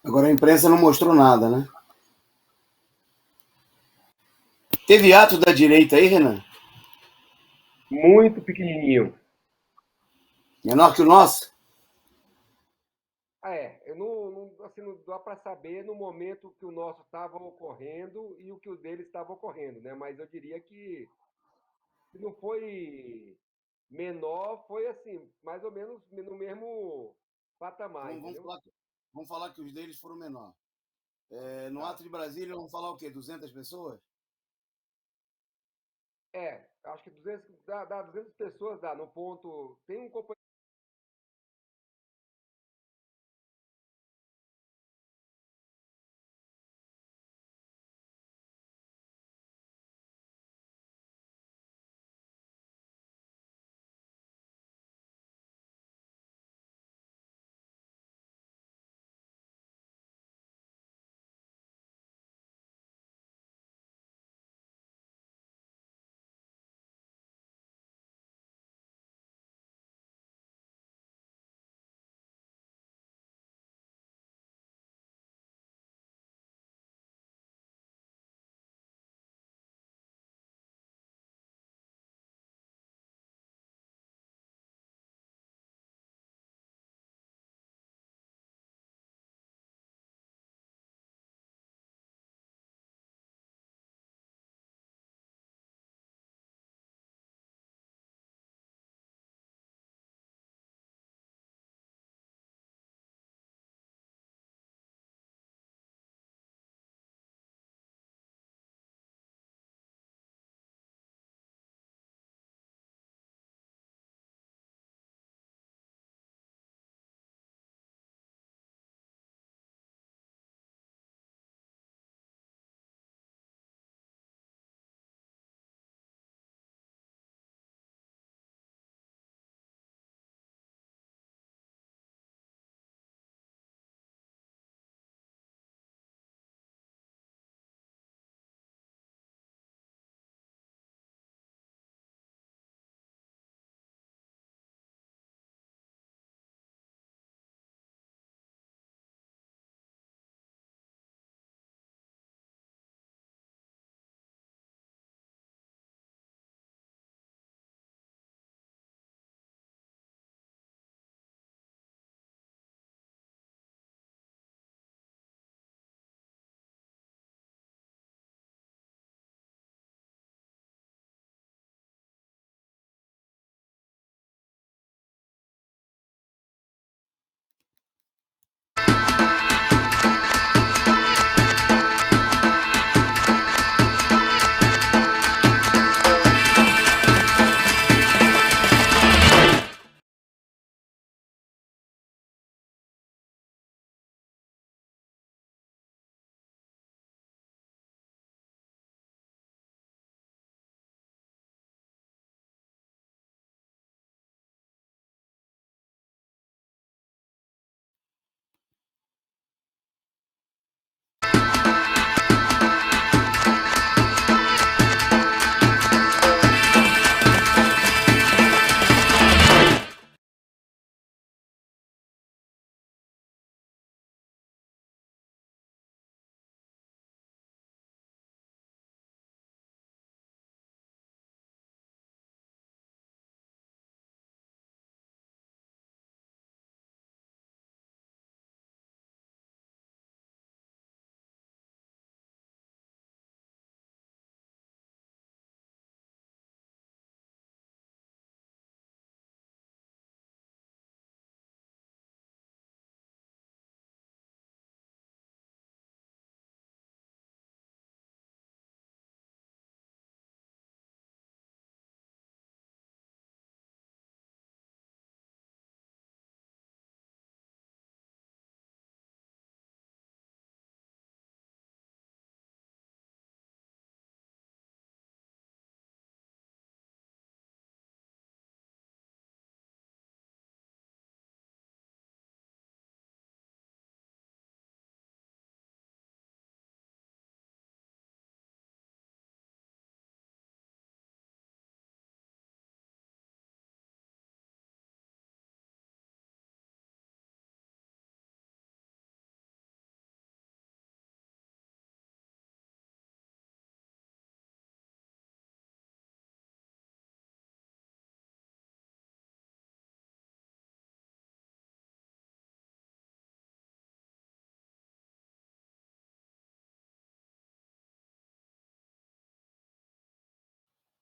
Agora a imprensa não mostrou nada, né? Teve ato da direita aí, Renan? Muito pequenininho. Menor que o nosso? Eu assim, não dá para saber no momento que o nosso estava ocorrendo e o que o dele estava ocorrendo, né? Mas eu diria que se não foi menor, foi assim, mais ou menos no mesmo patamar, Vamos, entendeu? vamos falar que os deles foram menor. No Tá. ato de Brasília, vamos falar o quê? 200 pessoas? Acho que 200, dá 200 pessoas, dá, no ponto. Tem um companheiro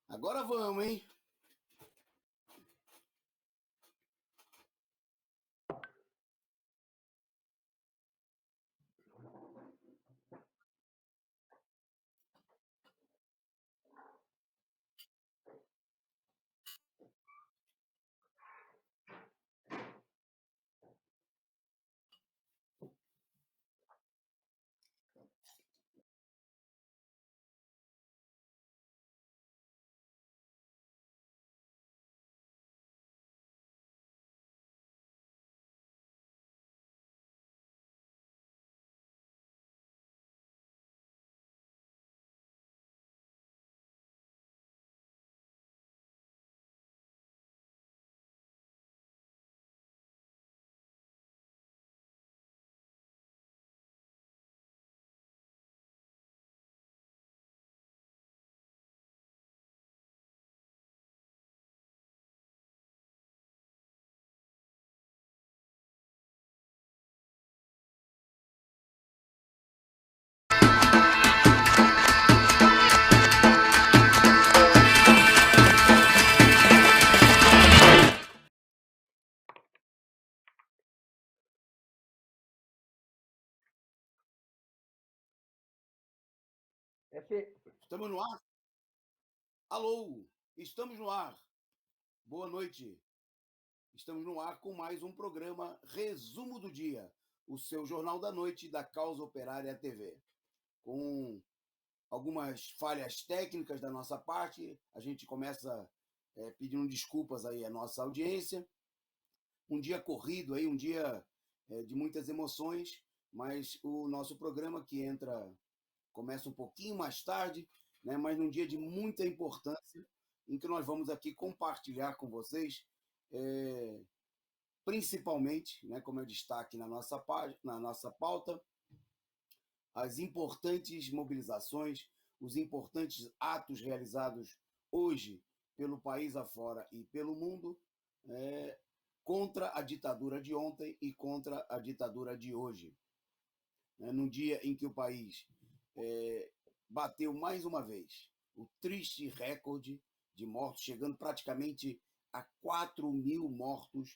Agora vamos, hein? Estamos no ar? Alô, estamos no ar. Boa noite. Estamos no ar com mais um programa Resumo do Dia, o seu Jornal da Noite da Causa Operária TV. Com algumas falhas técnicas da nossa parte, a gente começa pedindo desculpas aí à nossa audiência. Um dia corrido aí, um dia de muitas emoções, mas o nosso programa começa um pouquinho mais tarde, né, mas num dia de muita importância, em que nós vamos aqui compartilhar com vocês, principalmente, né, como é destaque na nossa pauta, as importantes mobilizações, os importantes atos realizados hoje pelo país afora e pelo mundo, contra a ditadura de ontem e contra a ditadura de hoje. Num dia em que o país bateu mais uma vez o triste recorde de mortos, chegando praticamente a 4.000 mortos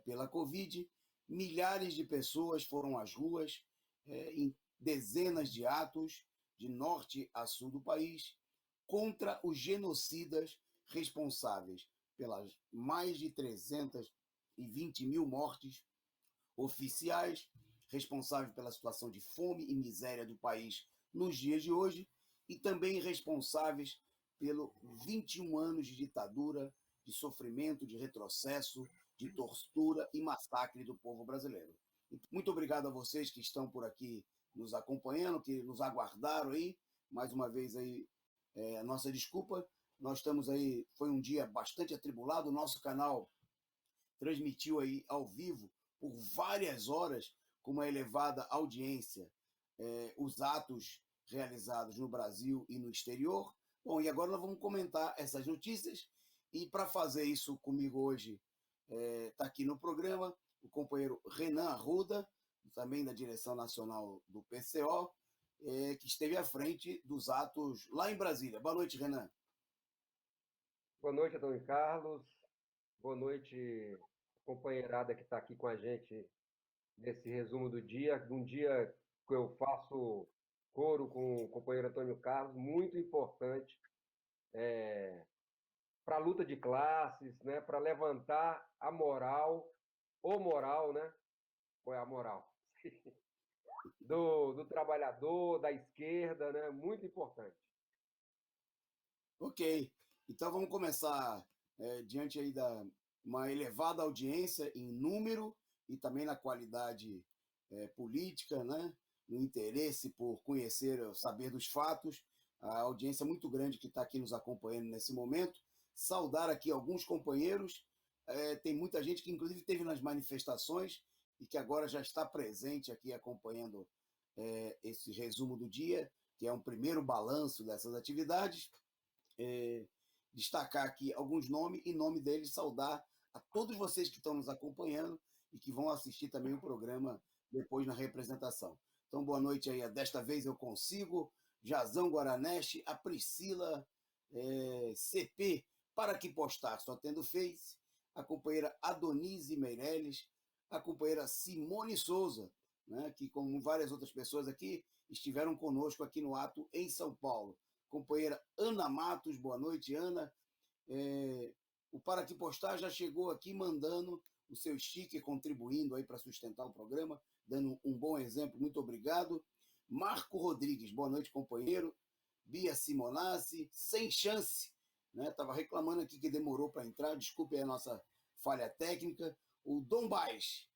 pela Covid. Milhares de pessoas foram às ruas em dezenas de atos de norte a sul do país contra os genocidas responsáveis pelas mais de 320 mil mortes oficiais, responsáveis pela situação de fome e miséria do país nos dias de hoje, e também responsáveis pelos 21 anos de ditadura, de sofrimento, de retrocesso, de tortura e massacre do povo brasileiro. Muito obrigado a vocês que estão por aqui nos acompanhando, que nos aguardaram aí. Mais uma vez aí, a nossa desculpa. Nós estamos aí, foi um dia bastante atribulado, o nosso canal transmitiu aí ao vivo por várias horas, com uma elevada audiência, os atos realizados no Brasil e no exterior. Bom, e agora nós vamos comentar essas notícias, e para fazer isso comigo hoje, está aqui no programa o companheiro Renan Arruda, também da direção nacional do PCO, que esteve à frente dos atos lá em Brasília. Boa noite, Renan. Boa noite, Antônio Carlos. Boa noite, companheirada que está aqui com a gente nesse resumo do dia, de um dia que eu faço coro com o companheiro Antônio Carlos, muito importante para a luta de classes, né, para levantar a moral, né? Foi a moral do trabalhador, da esquerda, né? Muito importante. Ok, então vamos começar diante aí da uma elevada audiência em número e também na qualidade política, né? No interesse por conhecer, saber dos fatos, a audiência muito grande que está aqui nos acompanhando nesse momento. Saudar aqui alguns companheiros, tem muita gente que inclusive esteve nas manifestações e que agora já está presente aqui acompanhando esse resumo do dia, que é um primeiro balanço dessas atividades. Destacar aqui alguns nomes, em nome deles saudar a todos vocês que estão nos acompanhando e que vão assistir também o programa depois na representação. Então, boa noite aí, desta vez eu consigo, Jazão Guaraneste, a Priscila, CP, para que postar, só tendo Face, a companheira Adonise Meirelles, a companheira Simone Souza, né, que, como várias outras pessoas aqui, estiveram conosco aqui no ato em São Paulo. Companheira Ana Matos, boa noite, Ana. O Para Que Postar já chegou aqui mandando o seu sticker, contribuindo aí para sustentar o programa, dando um bom exemplo, muito obrigado. Marco Rodrigues, boa noite, companheiro. Bia Simonassi, sem chance, né? Estava reclamando aqui que demorou para entrar, desculpe aí a nossa falha técnica. O Dom Baes,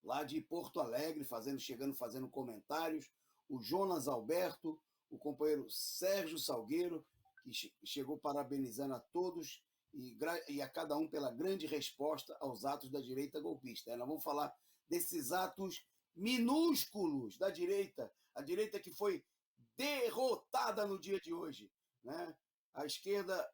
lá de Porto Alegre, chegando, fazendo comentários. O Jonas Alberto, o companheiro Sérgio Salgueiro, que chegou parabenizando a todos e a cada um pela grande resposta aos atos da direita golpista. Nós vamos falar desses atos minúsculos da direita, a direita que foi derrotada no dia de hoje, né? A esquerda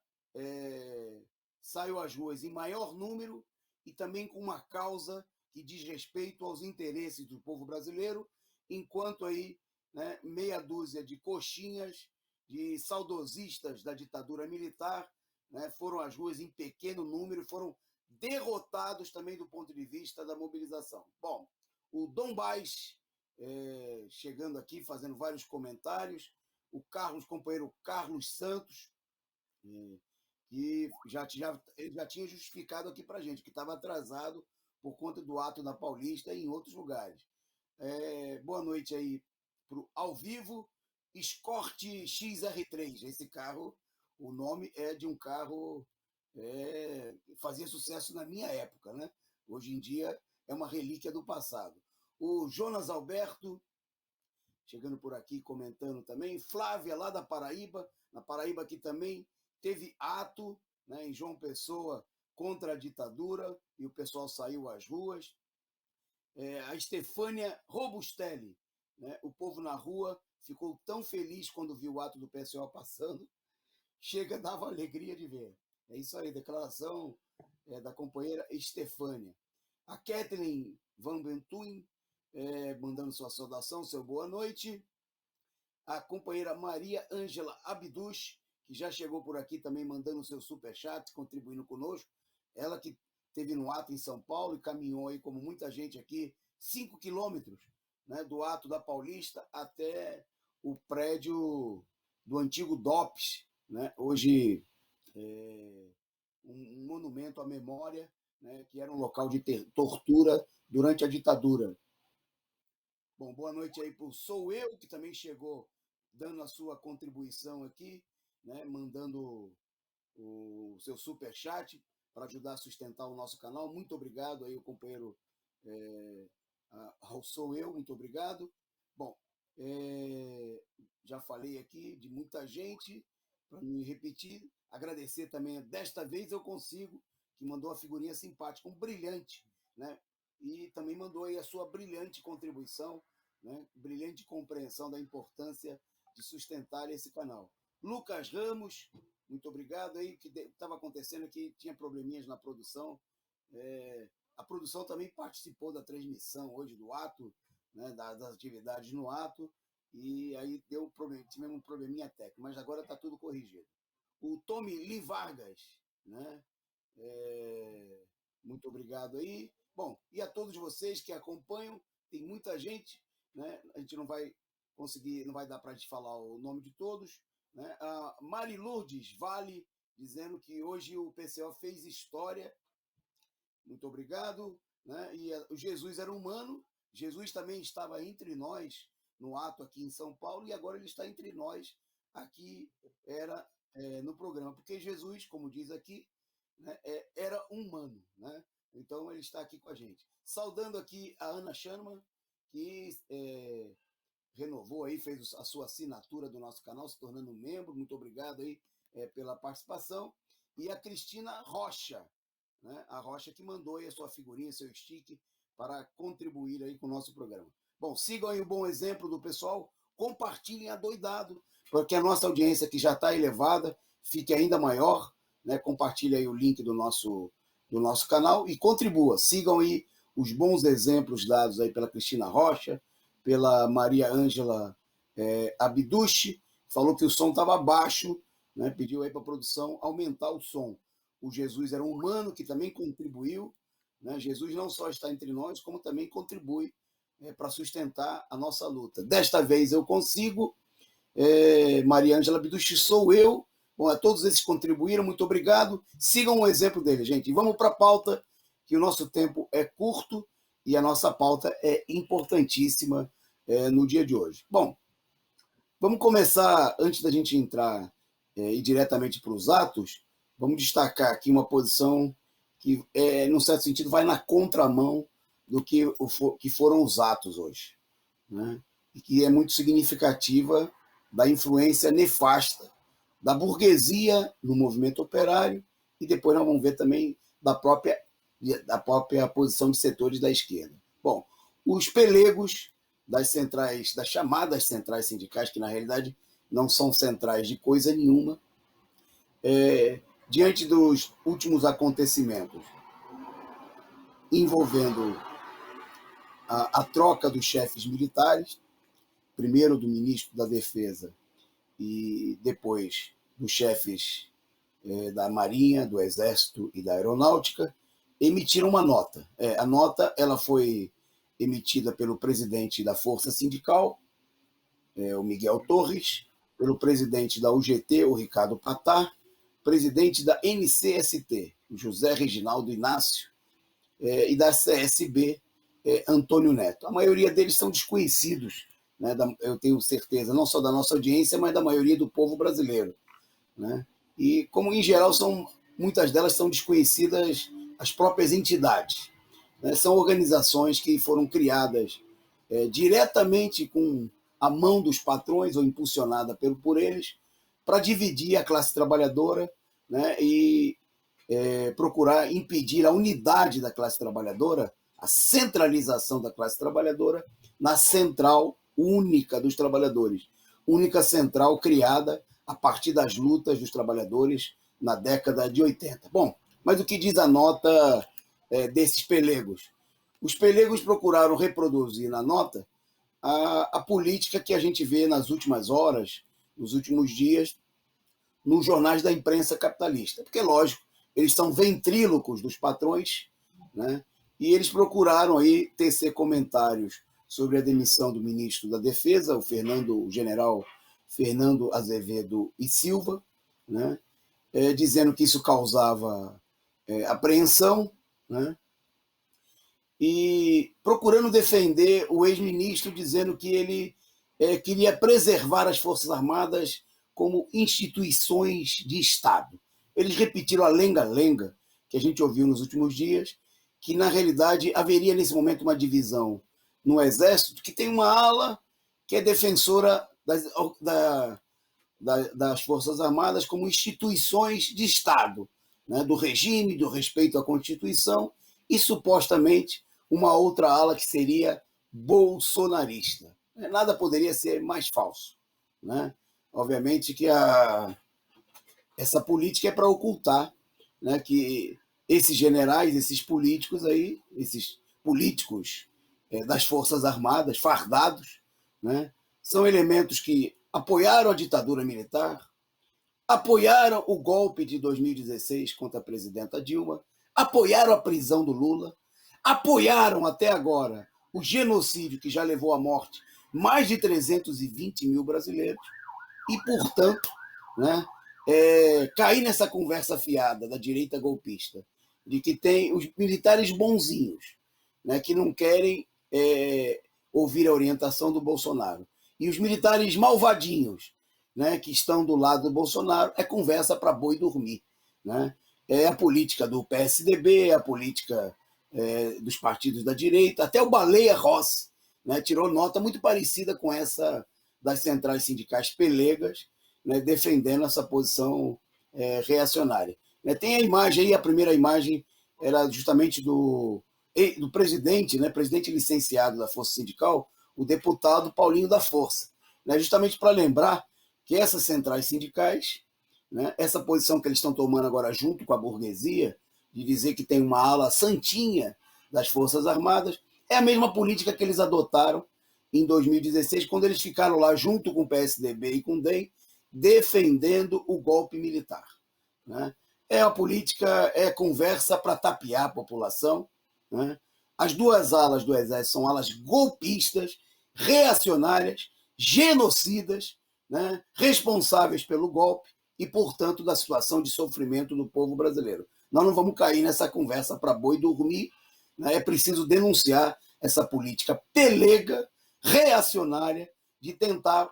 saiu às ruas em maior número e também com uma causa que diz respeito aos interesses do povo brasileiro, enquanto aí, né, meia dúzia de coxinhas, de saudosistas da ditadura militar, né, foram às ruas em pequeno número, foram derrotados também do ponto de vista da mobilização. Bom, o Dom Baes chegando aqui, fazendo vários comentários, o companheiro Carlos Santos, que já tinha justificado aqui para a gente, que estava atrasado por conta do ato da Paulista e em outros lugares. Boa noite aí para o Ao Vivo, Escort XR3. Esse carro, o nome é de um carro que fazia sucesso na minha época, né? Hoje em dia é uma relíquia do passado. O Jonas Alberto, chegando por aqui, comentando também. Flávia, lá da Paraíba, na Paraíba que também teve ato, né, em João Pessoa contra a ditadura, e o pessoal saiu às ruas. A Estefânia Robustelli, né, o povo na rua ficou tão feliz quando viu o ato do PSOL passando, chega, dava alegria de ver. É isso aí, declaração da companheira Estefânia. A Kathleen Van Bentuen, mandando sua saudação, seu boa noite. A companheira Maria Ângela Abdus, que já chegou por aqui também mandando seu superchat, contribuindo conosco. Ela que esteve no ato em São Paulo e caminhou aí, como muita gente aqui, 5 quilômetros, né, do ato da Paulista até o prédio do antigo DOPS, né, hoje um monumento à memória, né, que era um local de tortura durante a ditadura. Bom, boa noite aí para o Sou Eu, que também chegou dando a sua contribuição aqui, né, mandando o seu superchat para ajudar a sustentar o nosso canal. Muito obrigado aí, o companheiro ao Sou Eu, muito obrigado. Bom, já falei aqui de muita gente, para não me repetir, agradecer também, desta vez eu consigo, que mandou a figurinha simpática, um brilhante, né? E também mandou aí a sua brilhante contribuição, né? Brilhante compreensão da importância de sustentar esse canal. Lucas Ramos, muito obrigado aí, que estava acontecendo aqui, tinha probleminhas na produção. A produção também participou da transmissão hoje do ato, né, das atividades no ato, e aí tivemos um probleminha técnico, mas agora está tudo corrigido. O Tommy Lee Vargas, né? Muito obrigado aí. Bom, e a todos vocês que acompanham, tem muita gente, né? A gente não vai conseguir, não vai dar para a gente falar o nome de todos, né? A Mari Lourdes Vale, dizendo que hoje o PCO fez história. Muito obrigado, né? E o Jesus era humano, Jesus também estava entre nós no ato aqui em São Paulo, e agora ele está entre nós aqui no programa, porque Jesus, como diz aqui, né, era humano, né? Então ele está aqui com a gente. Saudando aqui a Ana Shanman, que renovou aí, fez a sua assinatura do nosso canal, se tornando membro. Muito obrigado aí pela participação. E a Cristina Rocha, né? A Rocha que mandou aí a sua figurinha, seu stick, para contribuir aí com o nosso programa. Bom, sigam aí o bom exemplo do pessoal, compartilhem adoidado, porque a nossa audiência que já está elevada fique ainda maior, né? Compartilhe aí o link do nosso canal e contribua. Sigam aí os bons exemplos dados aí pela Cristina Rocha, pela Maria Ângela Abduch, falou que o som estava baixo, né? Pediu aí para a produção aumentar o som. O Jesus era um humano que também contribuiu, né? Jesus não só está entre nós, como também contribui para sustentar a nossa luta. Desta vez eu consigo, Maria Ângela Biducci, sou eu. Bom, a todos esses contribuíram, muito obrigado. Sigam o exemplo dele, gente. E vamos para a pauta, que o nosso tempo é curto e a nossa pauta é importantíssima no dia de hoje. Bom, vamos começar, antes da gente entrar ir diretamente para os atos, vamos destacar aqui uma posição que, num certo sentido, vai na contramão do que foram os atos hoje, né? E que é muito significativa da influência nefasta da burguesia no movimento operário, e depois nós vamos ver também da própria posição de setores da esquerda. Bom, os pelegos das centrais, das chamadas centrais sindicais, que na realidade não são centrais de coisa nenhuma, diante dos últimos acontecimentos envolvendo a troca dos chefes militares, primeiro do ministro da Defesa e depois dos chefes da Marinha, do Exército e da Aeronáutica, emitiram uma nota. A nota ela foi emitida pelo presidente da Força Sindical, o Miguel Torres, pelo presidente da UGT, o Ricardo Pattar, presidente da NCST, o José Reginaldo Inácio, e da CSB, Antônio Neto. A maioria deles são desconhecidos, né, eu tenho certeza, não só da nossa audiência, mas da maioria do povo brasileiro, né? E, como em geral, muitas delas são desconhecidas as próprias entidades, né? São organizações que foram criadas diretamente com a mão dos patrões ou impulsionada por eles, para dividir a classe trabalhadora, né? E procurar impedir a unidade da classe trabalhadora, a centralização da classe trabalhadora na central única dos trabalhadores, única central criada a partir das lutas dos trabalhadores na década de 80. Bom, mas o que diz a nota desses pelegos? Os pelegos procuraram reproduzir na nota a política que a gente vê nas últimas horas, nos últimos dias, nos jornais da imprensa capitalista. Porque, lógico, eles são ventrílocos dos patrões, né? E eles procuraram aí tecer comentários sobre a demissão do ministro da Defesa, o general Fernando Azevedo e Silva, né? Dizendo que isso causava apreensão, né? E procurando defender o ex-ministro, dizendo que ele queria preservar as Forças Armadas como instituições de Estado. Eles repetiram a lenga-lenga que a gente ouviu nos últimos dias, que na realidade haveria nesse momento uma divisão no Exército, que tem uma ala que é defensora das Forças Armadas como instituições de Estado, né, do regime, do respeito à Constituição, e supostamente uma outra ala que seria bolsonarista. Nada poderia ser mais falso, né? Obviamente que essa política é para ocultar, né, que esses generais, esses políticos das Forças Armadas, fardados, né, são elementos que apoiaram a ditadura militar, apoiaram o golpe de 2016 contra a presidenta Dilma, apoiaram a prisão do Lula, apoiaram até agora o genocídio que já levou à morte mais de 320 mil brasileiros e, portanto, né, cair nessa conversa fiada da direita golpista, de que tem os militares bonzinhos, né, que não querem ouvir a orientação do Bolsonaro, e os militares malvadinhos, né, que estão do lado do Bolsonaro, é conversa para boi dormir, né? É a política do PSDB, é a política dos partidos da direita, até o Baleia Rossi, né, tirou nota muito parecida com essa das centrais sindicais pelegas, né, defendendo essa posição reacionária. Tem a imagem aí, a primeira imagem era justamente do presidente, né, presidente licenciado da Força Sindical, o deputado Paulinho da Força, né, justamente para lembrar que essas centrais sindicais, né, essa posição que eles estão tomando agora junto com a burguesia, de dizer que tem uma ala santinha das Forças Armadas, é a mesma política que eles adotaram em 2016, quando eles ficaram lá junto com o PSDB e com o DEM, defendendo o golpe militar. Né? É a política, é conversa para tapear a população. Né? As duas alas do Exército são alas golpistas, reacionárias, genocidas, né? Responsáveis pelo golpe e, portanto, da situação de sofrimento do povo brasileiro. Nós não vamos cair nessa conversa para boi dormir. Né? É preciso denunciar essa política pelega, reacionária, de tentar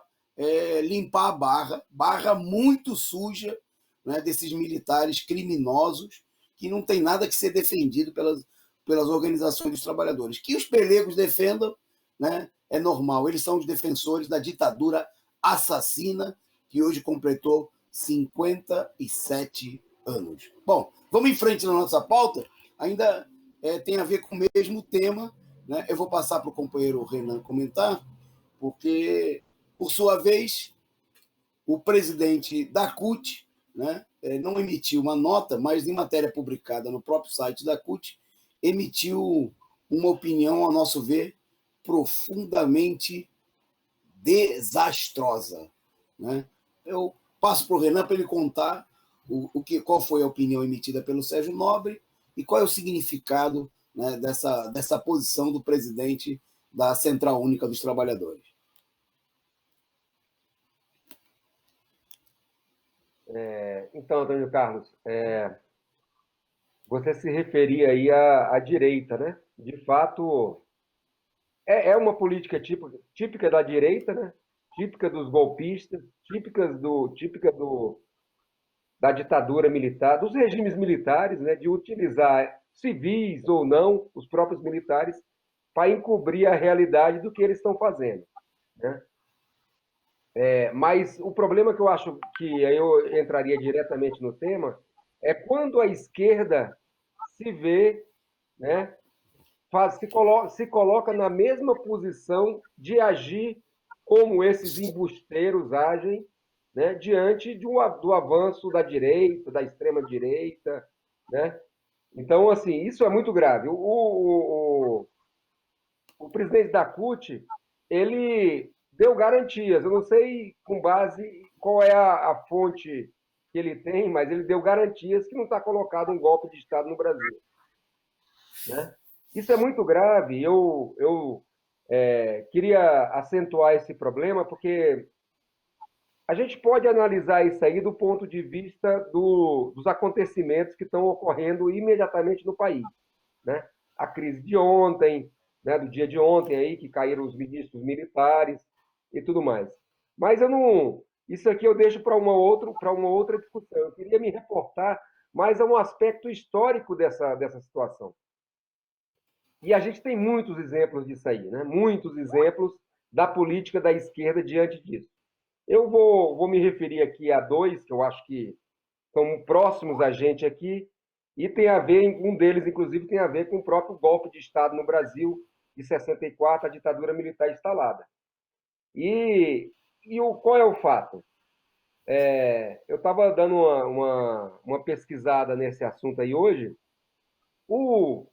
limpar a barra muito suja, né, desses militares criminosos que não tem nada que ser defendido pelas organizações dos trabalhadores. Que os pelegos defendam, né, é normal. Eles são os defensores da ditadura assassina que hoje completou 57 anos. Bom, vamos em frente na nossa pauta. Ainda tem a ver com o mesmo tema. Né? Eu vou passar para o companheiro Renan comentar, porque, por sua vez, o presidente da CUT, né, não emitiu uma nota, mas em matéria publicada no próprio site da CUT, emitiu uma opinião, a nosso ver, profundamente desastrosa. Né? Eu passo para o Renan para ele contar qual foi a opinião emitida pelo Sérgio Nobre e qual é o significado, né, dessa posição do presidente da Central Única dos Trabalhadores. Então, Antônio Carlos, você se referia aí à direita, né? De fato, é uma política típica da direita, né? Típica dos golpistas, típica da ditadura militar, dos regimes militares, né? De utilizar civis ou não, os próprios militares, para encobrir a realidade do que eles estão fazendo, né? Mas o problema que eu acho que aí eu entraria diretamente no tema é quando a esquerda se vê, né, se coloca na mesma posição de agir como esses embusteiros agem, né, diante do avanço da direita, da extrema-direita. Né? Então, assim, isso é muito grave. O presidente da CUT, ele deu garantias. Eu não sei com base qual é a fonte que ele tem, mas ele deu garantias que não está colocado um golpe de Estado no Brasil. Né? Isso é muito grave. Eu queria acentuar esse problema porque a gente pode analisar isso aí do ponto de vista dos acontecimentos que estão ocorrendo imediatamente no país. Né? A crise de ontem, né, do dia de ontem aí, que caíram os ministros militares e tudo mais. Mas eu não. Isso aqui eu deixo para uma outra discussão. Eu queria me reportar mais a um aspecto histórico dessa situação. E a gente tem muitos exemplos disso aí, né? Muitos exemplos da política da esquerda diante disso. Eu vou me referir aqui a dois que eu acho que são próximos a gente aqui, e tem a ver, um deles, inclusive, tem a ver com o próprio golpe de Estado no Brasil, de 64, a ditadura militar instalada. Qual é o fato? Eu estava dando uma pesquisada nesse assunto aí hoje. O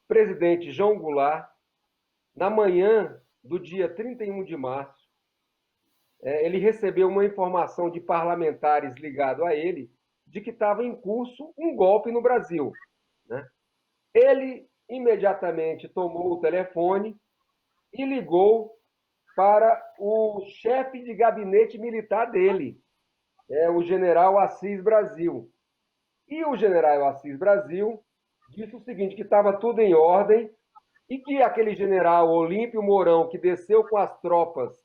presidente João Goulart, na manhã do dia 31 de março, ele recebeu uma informação de parlamentares ligados a ele de que estava em curso um golpe no Brasil. Né? Ele imediatamente tomou o telefone e ligou para o chefe de gabinete militar dele, o general Assis Brasil. E o general Assis Brasil disse o seguinte, que estava tudo em ordem e que aquele general Olímpio Mourão, que desceu com as tropas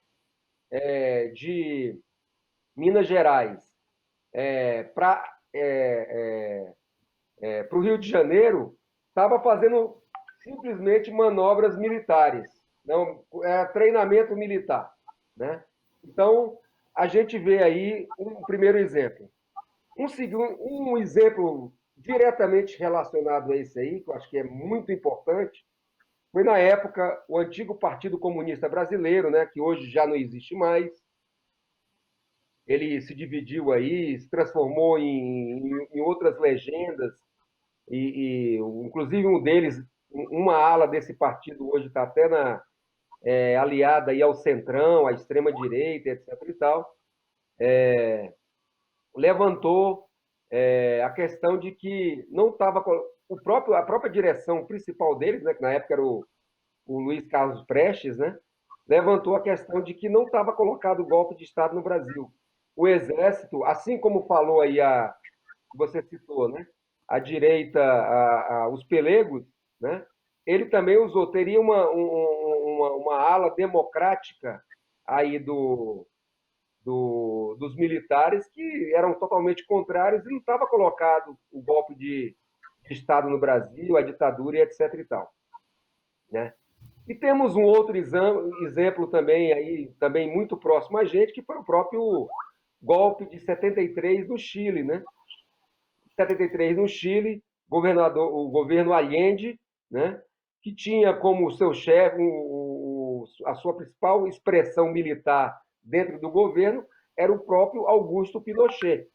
de Minas Gerais para o Rio de Janeiro, estava fazendo simplesmente manobras militares, não, treinamento militar. Né? Então, a gente vê aí um primeiro exemplo. Um exemplo diretamente relacionado a esse aí, que eu acho que é muito importante, foi na época o antigo Partido Comunista Brasileiro, né, que hoje já não existe mais. Ele se dividiu aí, se transformou em outras legendas, inclusive um deles, uma ala desse partido hoje está até aliada aí ao centrão, à extrema-direita, etc. e tal. levantou a questão de que não estava a própria direção principal deles, né, que na época era o Luiz Carlos Prestes, né, levantou a questão de que não estava colocado o golpe de Estado no Brasil. O Exército, assim como falou aí você citou, né, a direita, os pelegos, né, ele também usou, teria uma ala democrática aí dos militares que eram totalmente contrários e não estava colocado o golpe de Estado no Brasil, a ditadura e etc. e tal, né? E temos um outro exemplo também aí, também muito próximo a gente, que foi o próprio golpe de 73 no Chile, né? 73 no Chile, o governo Allende, né? Que tinha como seu chefe, a sua principal expressão militar dentro do governo era o próprio Augusto Pinochet.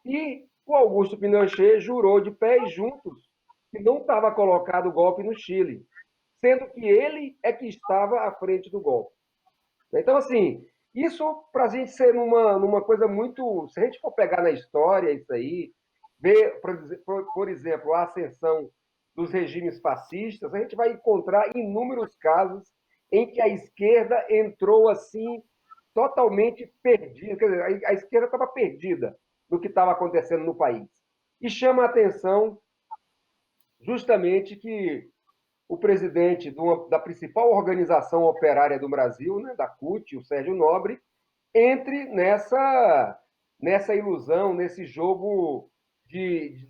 E o Augusto Pinochet jurou de pés juntos que não estava colocado o golpe no Chile, sendo que ele é que estava à frente do golpe. Então, assim, isso para a gente ser numa coisa muito. Se a gente for pegar na história isso aí, ver, por exemplo, a ascensão dos regimes fascistas, a gente vai encontrar inúmeros casos em que a esquerda entrou assim, totalmente perdida. Quer dizer, a esquerda estava perdida no que estava acontecendo no país. E chama a atenção justamente que o presidente da principal organização operária do Brasil, né, da CUT, o Sérgio Nobre, entre nessa ilusão, nesse jogo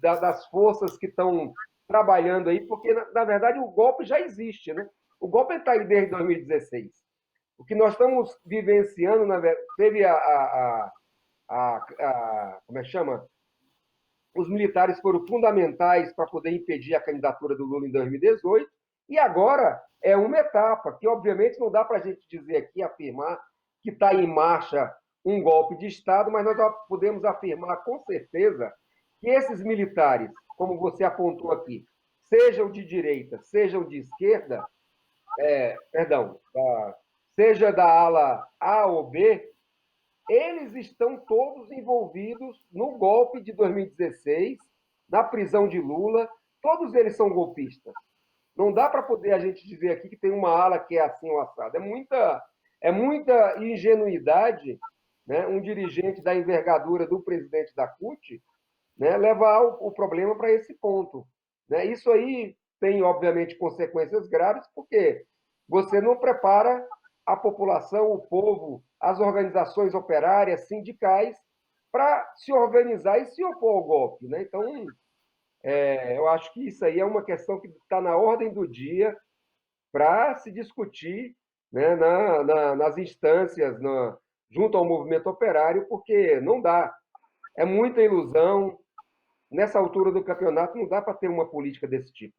das forças que estão trabalhando aí, porque, na verdade, o golpe já existe. Né? O golpe está aí desde 2016. O que nós estamos vivenciando, na verdade, teve como é que chama? Os militares foram fundamentais para poder impedir a candidatura do Lula em 2018, e agora é uma etapa que, obviamente, não dá para a gente dizer aqui, afirmar que está em marcha um golpe de Estado, mas nós podemos afirmar com certeza que esses militares, como você apontou aqui, sejam de direita, sejam de esquerda, seja da ala A ou B, eles estão todos envolvidos no golpe de 2016, na prisão de Lula, todos eles são golpistas. Não dá para poder a gente dizer aqui que tem uma ala que é assim ou assado. É muita ingenuidade, né, um dirigente da envergadura do presidente da CUT, né, levar o problema para esse ponto. Né? Isso aí tem, obviamente, consequências graves, porque você não prepara a população, o povo, as organizações operárias, sindicais, para se organizar e se opor ao golpe. Né? Então, eu acho que isso aí é uma questão que está na ordem do dia para se discutir, né, nas instâncias, junto ao movimento operário, porque não dá. É muita ilusão. Nessa altura do campeonato, não dá para ter uma política desse tipo.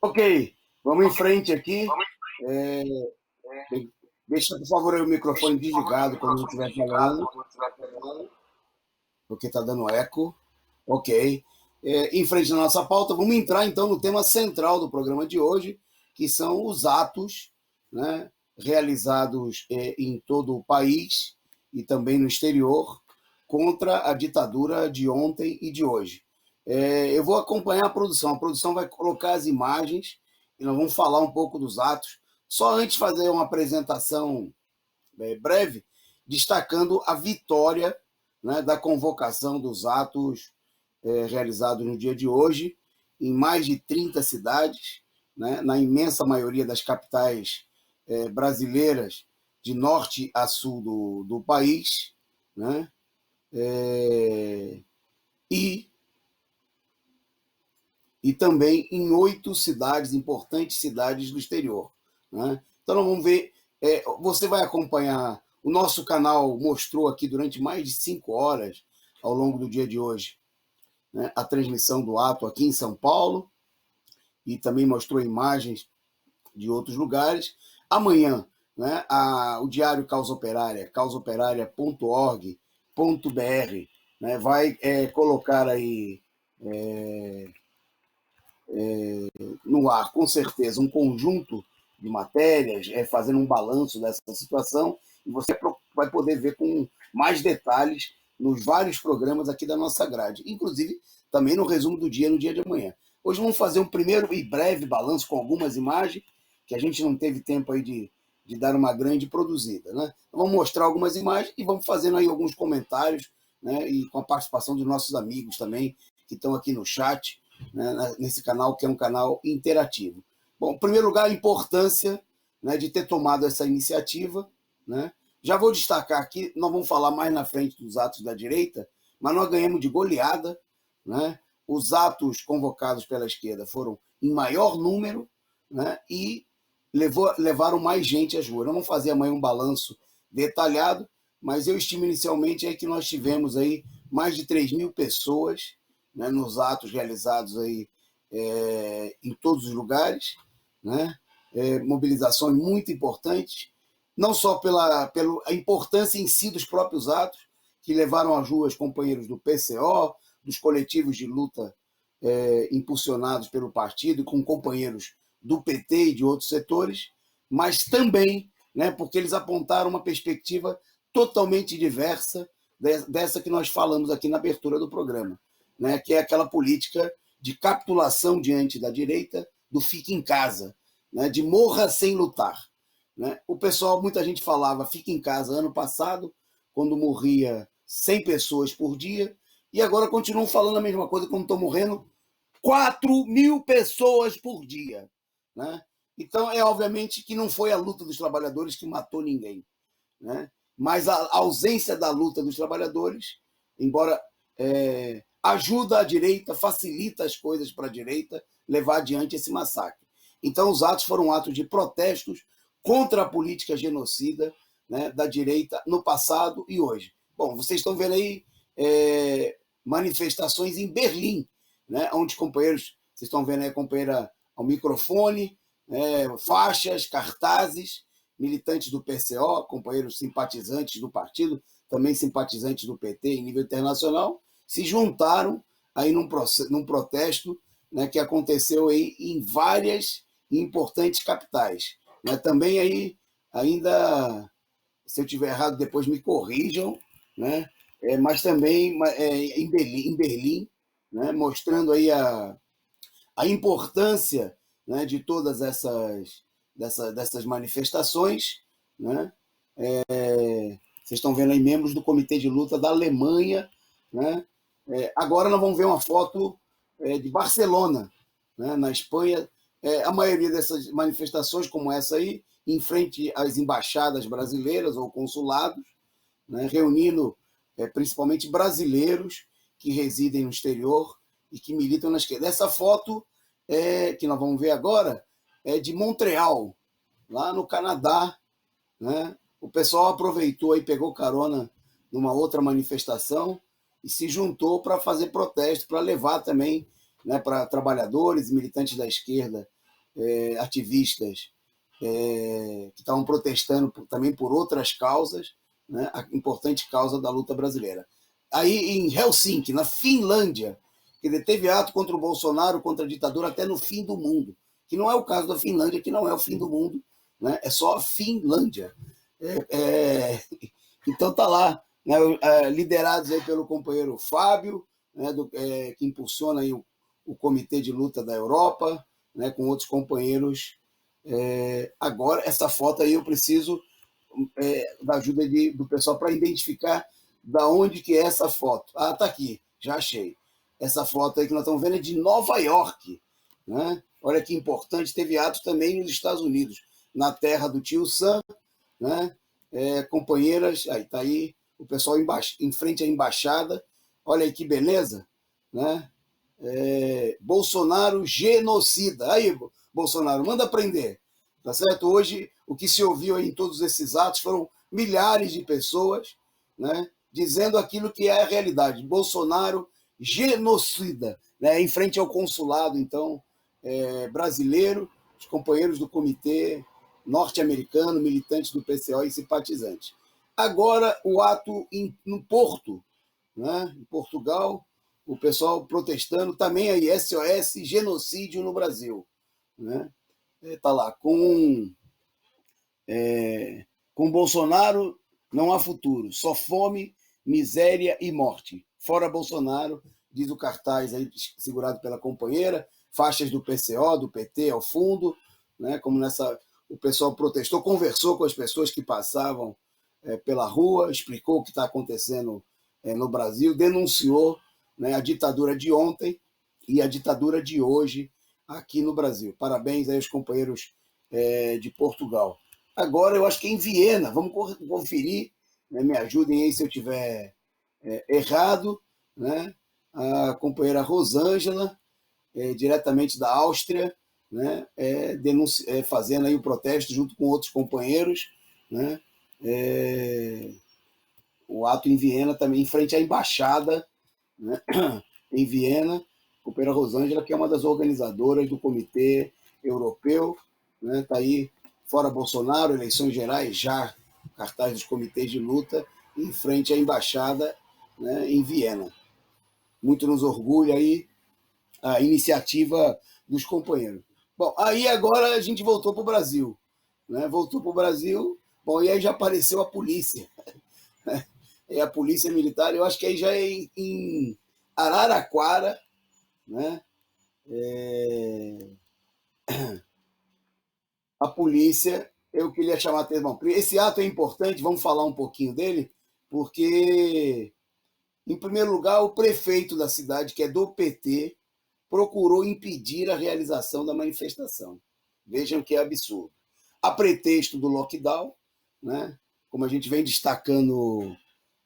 Ok, vamos em frente aqui. Deixa, por favor, o microfone desligado quando eu estiver falando, porque está dando eco. Ok. Em frente à nossa pauta, vamos entrar então no tema central do programa de hoje, que são os atos, né, realizados em todo o país e também no exterior contra a ditadura de ontem e de hoje. Eu vou acompanhar a produção vai colocar as imagens e nós vamos falar um pouco dos atos. Só antes fazer uma apresentação breve, destacando a vitória, né, da convocação dos atos realizados no dia de hoje, em mais de 30 cidades, né, na imensa maioria das capitais brasileiras, de norte a sul do país, né, e também em 8 cidades, importantes cidades do exterior. Né? Então, nós vamos ver. Você vai acompanhar. O nosso canal mostrou aqui durante mais de 5 horas, ao longo do dia de hoje, né, a transmissão do ato aqui em São Paulo, e também mostrou imagens de outros lugares. Amanhã, né, o Diário Causa Operária, causaoperaria.org.br, né, vai colocar aí no ar, com certeza, um conjunto de matérias, fazendo um balanço dessa situação, e você vai poder ver com mais detalhes nos vários programas aqui da nossa grade, inclusive também no resumo do dia, no dia de amanhã. Hoje vamos fazer um primeiro e breve balanço com algumas imagens, que a gente não teve tempo aí de dar uma grande produzida, né? Então, vamos mostrar algumas imagens e vamos fazendo aí alguns comentários, né? E com a participação dos nossos amigos também, que estão aqui no chat, né? Nesse canal, que é um canal interativo. Bom, em primeiro lugar, a importância, né, de ter tomado essa iniciativa, né? Já vou destacar aqui, nós vamos falar mais na frente dos atos da direita, mas nós ganhamos de goleada, né? Os atos convocados pela esquerda foram em maior número, né? E levaram mais gente às ruas. Nós vamos fazer amanhã um balanço detalhado, mas eu estimo inicialmente aí que nós tivemos aí mais de 3.000 pessoas, né, nos atos realizados aí, em todos os lugares, né? Mobilizações muito importantes, não só pela importância em si dos próprios atos, que levaram às ruas companheiros do PCO, dos coletivos de luta impulsionados pelo partido, com companheiros do PT e de outros setores, mas também, né, porque eles apontaram uma perspectiva totalmente diversa dessa que nós falamos aqui na abertura do programa, né, que é aquela política de capitulação diante da direita, do fique em casa, né, de morra sem lutar. Né? O pessoal, muita gente falava fique em casa ano passado, quando morria 100 pessoas por dia, e agora continuam falando a mesma coisa quando estão morrendo 4.000 pessoas por dia. Né? Então, obviamente que não foi a luta dos trabalhadores que matou ninguém, né? Mas a ausência da luta dos trabalhadores, embora ajuda a direita, facilita as coisas para a direita levar adiante esse massacre. Então, os atos foram atos de protestos contra a política genocida, né, da direita no passado e hoje. Bom, vocês estão vendo aí manifestações em Berlim, né, onde companheiros, vocês estão vendo aí a companheira ao microfone, faixas, cartazes, militantes do PCO, companheiros simpatizantes do partido, também simpatizantes do PT em nível internacional, se juntaram aí num protesto, né, que aconteceu aí em várias importantes capitais. Né? Também aí, ainda, se eu estiver errado, depois me corrijam, né? Mas também em Berlim, né? Mostrando aí a importância, né, de todas dessas manifestações, né? Vocês estão vendo aí membros do Comitê de Luta da Alemanha, né? Agora nós vamos ver uma foto de Barcelona, né, na Espanha. A maioria dessas manifestações, como essa aí, em frente às embaixadas brasileiras ou consulados, né, reunindo principalmente brasileiros que residem no exterior e que militam na esquerda. Essa foto que nós vamos ver agora é de Montreal, lá no Canadá, né? O pessoal aproveitou e pegou carona numa outra manifestação e se juntou para fazer protesto, para levar também, né, para trabalhadores e militantes da esquerda, ativistas, que estavam protestando também por outras causas, né, a importante causa da luta brasileira. Aí em Helsinki, na Finlândia, que teve ato contra o Bolsonaro, contra a ditadura até no fim do mundo, que não é o caso da Finlândia, que não é o fim do mundo, né, é só a Finlândia. Então tá lá, né, liderados aí pelo companheiro Fábio, né, que impulsiona aí o Comitê de Luta da Europa, né, com outros companheiros. Agora, essa foto aí eu preciso da ajuda do pessoal para identificar da onde que é essa foto. Ah, tá aqui, já achei. Essa foto aí que nós estamos vendo é de Nova York, né? Olha que importante, teve atos também nos Estados Unidos, na terra do tio Sam, né? Companheiras, aí tá aí o pessoal em frente à embaixada. Olha aí que beleza, né? Bolsonaro genocida. Aí, Bolsonaro, manda prender. Tá certo? Hoje, o que se ouviu aí em todos esses atos foram milhares de pessoas, né, dizendo aquilo que é a realidade. Bolsonaro genocida, né, em frente ao consulado, então, brasileiro, os companheiros do comitê norte-americano, militantes do PCO e simpatizantes. Agora, o ato no Porto, né, em Portugal, o pessoal protestando, também aí, SOS, genocídio no Brasil. Né? Tá lá, com Bolsonaro não há futuro, só fome, miséria e morte. Fora Bolsonaro, diz o cartaz aí segurado pela companheira, faixas do PCO, do PT ao fundo, né? Como nessa o pessoal protestou, conversou com as pessoas que passavam pela rua, explicou o que está acontecendo no Brasil, denunciou, né, a ditadura de ontem e a ditadura de hoje aqui no Brasil. Parabéns aí aos companheiros de Portugal. Agora, eu acho que é em Viena, vamos conferir, né, me ajudem aí se eu tiver errado, né? A companheira Rosângela, diretamente da Áustria, né? Fazendo aí o protesto junto com outros companheiros, né? O ato em Viena também, em frente à embaixada, né? Em Viena, a companheira Rosângela, que é uma das organizadoras do Comitê Europeu, né? Está aí, fora Bolsonaro, eleições gerais, já cartaz dos comitês de luta, em frente à embaixada, né, em Viena. Muito nos orgulha aí a iniciativa dos companheiros. Bom, aí agora a gente voltou para o Brasil, né? Voltou para o Brasil, bom, e aí já apareceu a polícia, né? É a polícia militar, eu acho que aí já é em Araraquara, né? A polícia, eu queria chamar a atenção. Esse ato é importante, vamos falar um pouquinho dele, porque, em primeiro lugar, o prefeito da cidade, que é do PT, procurou impedir a realização da manifestação. Vejam que é absurdo. A pretexto do lockdown, né? Como a gente vem destacando,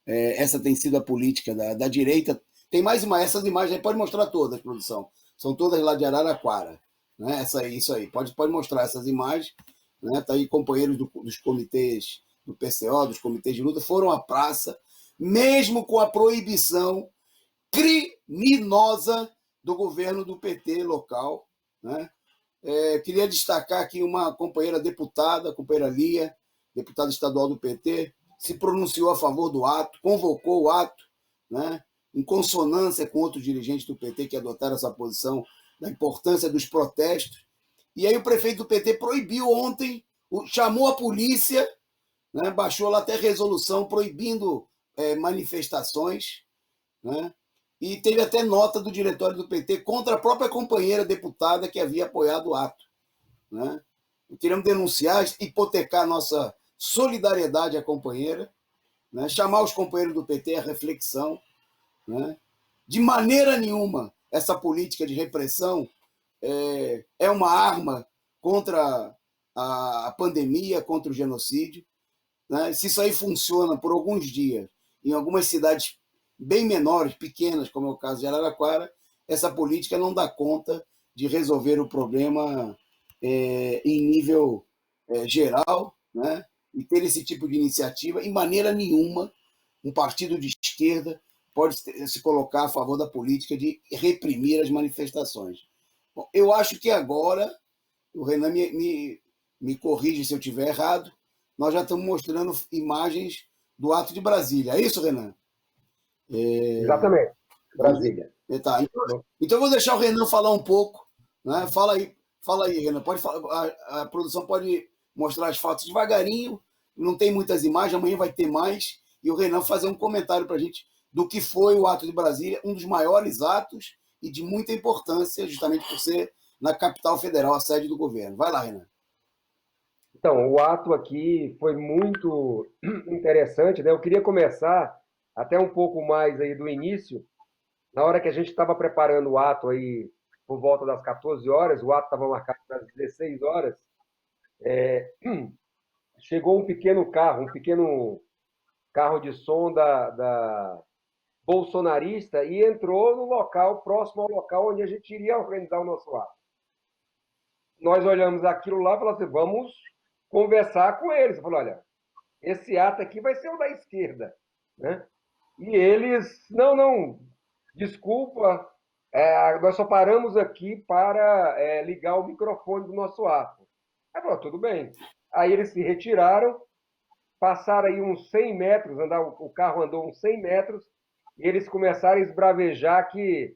essa tem sido a política da direita. Tem mais essas imagens aí, pode mostrar todas, produção. São todas lá de Araraquara. Né? Isso aí, pode mostrar essas imagens. Né? Tá aí companheiros dos comitês do PCO, dos comitês de luta, foram à praça, mesmo com a proibição criminosa do governo do PT local. Né? Queria destacar aqui uma companheira deputada, a companheira Lia, deputada estadual do PT, se pronunciou a favor do ato, convocou o ato, né, em consonância com outros dirigentes do PT que adotaram essa posição da importância dos protestos. E aí o prefeito do PT proibiu ontem, chamou a polícia, né, baixou lá até resolução proibindo manifestações, né, e teve até nota do diretório do PT contra a própria companheira deputada que havia apoiado o ato. Né? Queremos denunciar, hipotecar nossa solidariedade à companheira, né? Chamar os companheiros do PT à reflexão. Né? De maneira nenhuma, essa política de repressão é uma arma contra a pandemia, contra o genocídio. Né? Se isso aí funciona por alguns dias em algumas cidades bem menores, pequenas, como é o caso de Araraquara, essa política não dá conta de resolver o problema em nível geral, né? E ter esse tipo de iniciativa, em maneira nenhuma, um partido de esquerda pode se colocar a favor da política de reprimir as manifestações. Bom, eu acho que agora, o Renan me corrige se eu estiver errado, nós já estamos mostrando imagens do ato de Brasília. É isso, Renan? Exatamente, Brasília. Tá. Então eu vou deixar o Renan falar um pouco. Né? Fala aí, Renan. Pode falar, a produção pode mostrar as fotos devagarinho, não tem muitas imagens, amanhã vai ter mais, e o Renan fazer um comentário para a gente do que foi o ato de Brasília, um dos maiores atos e de muita importância, justamente por ser na capital federal, a sede do governo. Vai lá, Renan. Então, o ato aqui foi muito interessante, né? Eu queria começar até um pouco mais aí do início, na hora que a gente estava preparando o ato aí por volta das 14 horas, o ato estava marcado para as 16 horas, chegou um pequeno carro de som da bolsonarista e entrou no local, próximo ao local onde a gente iria organizar o nosso ato. Nós olhamos aquilo lá e falamos assim, vamos conversar com eles. Eu falei, olha, esse ato aqui vai ser o da esquerda. Né? E eles, não, desculpa, nós só paramos aqui para ligar o microfone do nosso ato. Aí falou, tudo bem. Aí eles se retiraram, passaram aí uns 100 metros, o carro andou uns 100 metros, e eles começaram a esbravejar que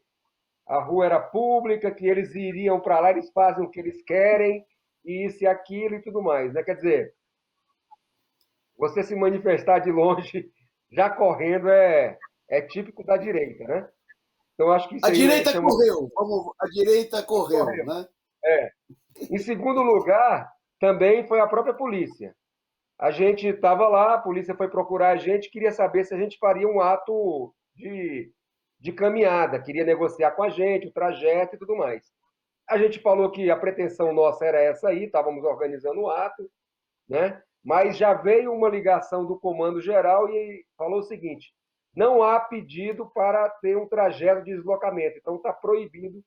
a rua era pública, que eles iriam para lá, eles fazem o que eles querem, e isso e aquilo e tudo mais. Né? Quer dizer, você se manifestar de longe, já correndo, é típico da direita, né? Então, acho que isso A aí direita chamou. correu, a direita correu, Correu. né? É. Em segundo lugar, também foi a própria polícia. A gente estava lá, a polícia foi procurar a gente, queria saber se a gente faria um ato de caminhada, queria negociar com a gente, o trajeto e tudo mais. A gente falou que a pretensão nossa era essa aí, estávamos organizando o ato, né? Mas já veio uma ligação do Comando Geral e falou o seguinte: não há pedido para ter um trajeto de deslocamento, então está proibido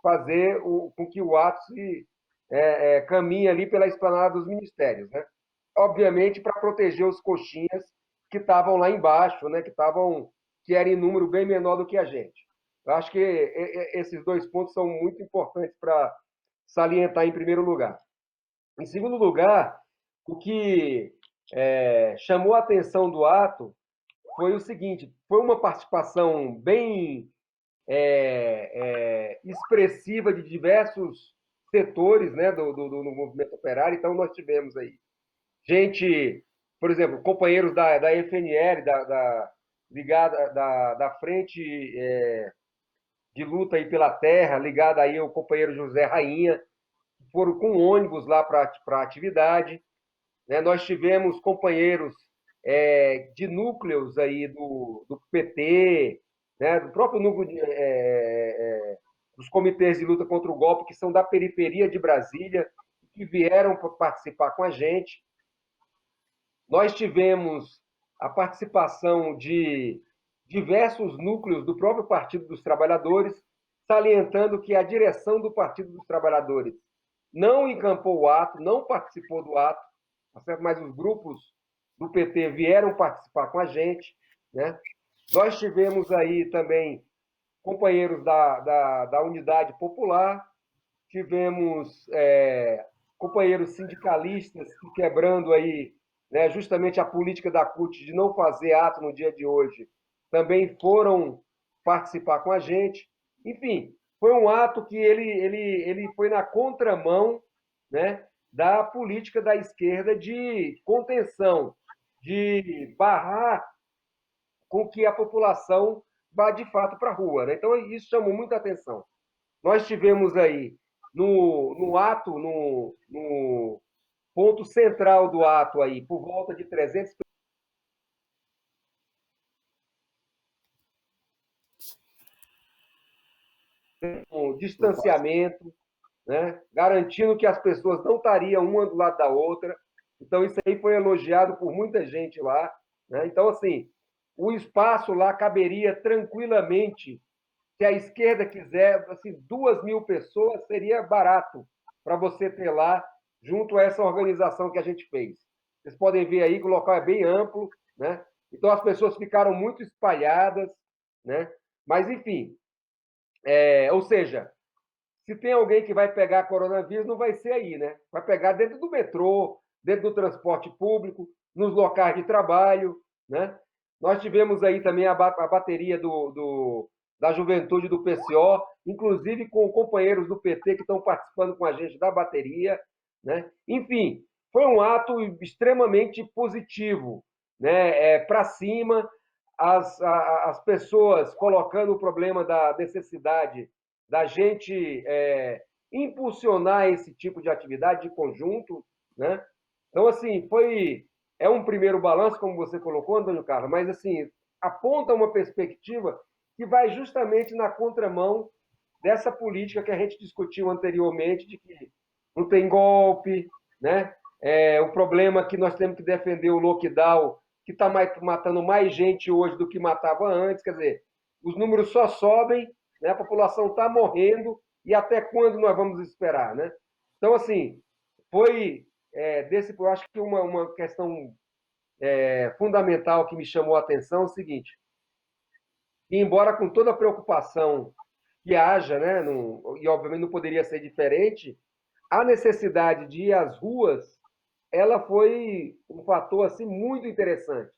fazer com que o ato se caminhe ali pela esplanada dos ministérios, né? Obviamente para proteger os coxinhas que estavam lá embaixo, né? Que era em número bem menor do que a gente. Eu acho que esses dois pontos são muito importantes para salientar em primeiro lugar. Em segundo lugar, o que chamou a atenção do ato foi o seguinte: foi uma participação bem expressiva de diversos setores, né, do movimento operário. Então, nós tivemos aí gente, por exemplo, companheiros da FNL, ligada da Frente de Luta aí pela Terra, ligada aí ao companheiro José Rainha, que foram com ônibus lá para a atividade. Né? Nós tivemos companheiros de núcleos aí do PT, né? Do próprio núcleo dos comitês de luta contra o golpe, que são da periferia de Brasília, que vieram para participar com a gente. Nós tivemos a participação de diversos núcleos do próprio Partido dos Trabalhadores, salientando que a direção do Partido dos Trabalhadores não encampou o ato, não participou do ato, mas os grupos do PT vieram participar com a gente. Né? Nós tivemos aí também companheiros da Unidade Popular, tivemos companheiros sindicalistas que, quebrando aí, né, justamente a política da CUT de não fazer ato no dia de hoje, também foram participar com a gente. Enfim, foi um ato que ele foi na contramão, né, da política da esquerda de contenção, de barrar com que a população vá de fato para a rua. Né? Então, isso chamou muita atenção. Nós tivemos aí no ato, no ponto central do ato aí, por volta de 300 com distanciamento, né? Garantindo que as pessoas não estariam uma do lado da outra. Então, isso aí foi elogiado por muita gente lá. Né? Então, assim, o espaço lá caberia tranquilamente. Se a esquerda quiser, assim, 2.000 pessoas seria barato para você ter lá, junto a essa organização que a gente fez. Vocês podem ver aí que o local é bem amplo, né? Então as pessoas ficaram muito espalhadas, né? Mas, enfim, ou seja, se tem alguém que vai pegar coronavírus, não vai ser aí, né? Vai pegar dentro do metrô, dentro do transporte público, nos locais de trabalho, né? Nós tivemos aí também a bateria da juventude do PCO, inclusive com companheiros do PT que estão participando com a gente da bateria, né? Enfim, foi um ato extremamente positivo, né? Para cima, as pessoas colocando o problema da necessidade da gente impulsionar esse tipo de atividade de conjunto, né? Então, assim, é um primeiro balanço, como você colocou, Antônio Carlos, mas, assim, aponta uma perspectiva que vai justamente na contramão dessa política que a gente discutiu anteriormente, de que não tem golpe, né? O problema é que nós temos que defender o lockdown, que está matando mais gente hoje do que matava antes, quer dizer, os números só sobem, né? A população está morrendo, e até quando nós vamos esperar, né? Então, assim, foi eu acho que uma questão fundamental que me chamou a atenção é o seguinte: que embora com toda a preocupação que haja, né, e obviamente não poderia ser diferente, a necessidade de ir às ruas, ela foi um fator assim muito interessante.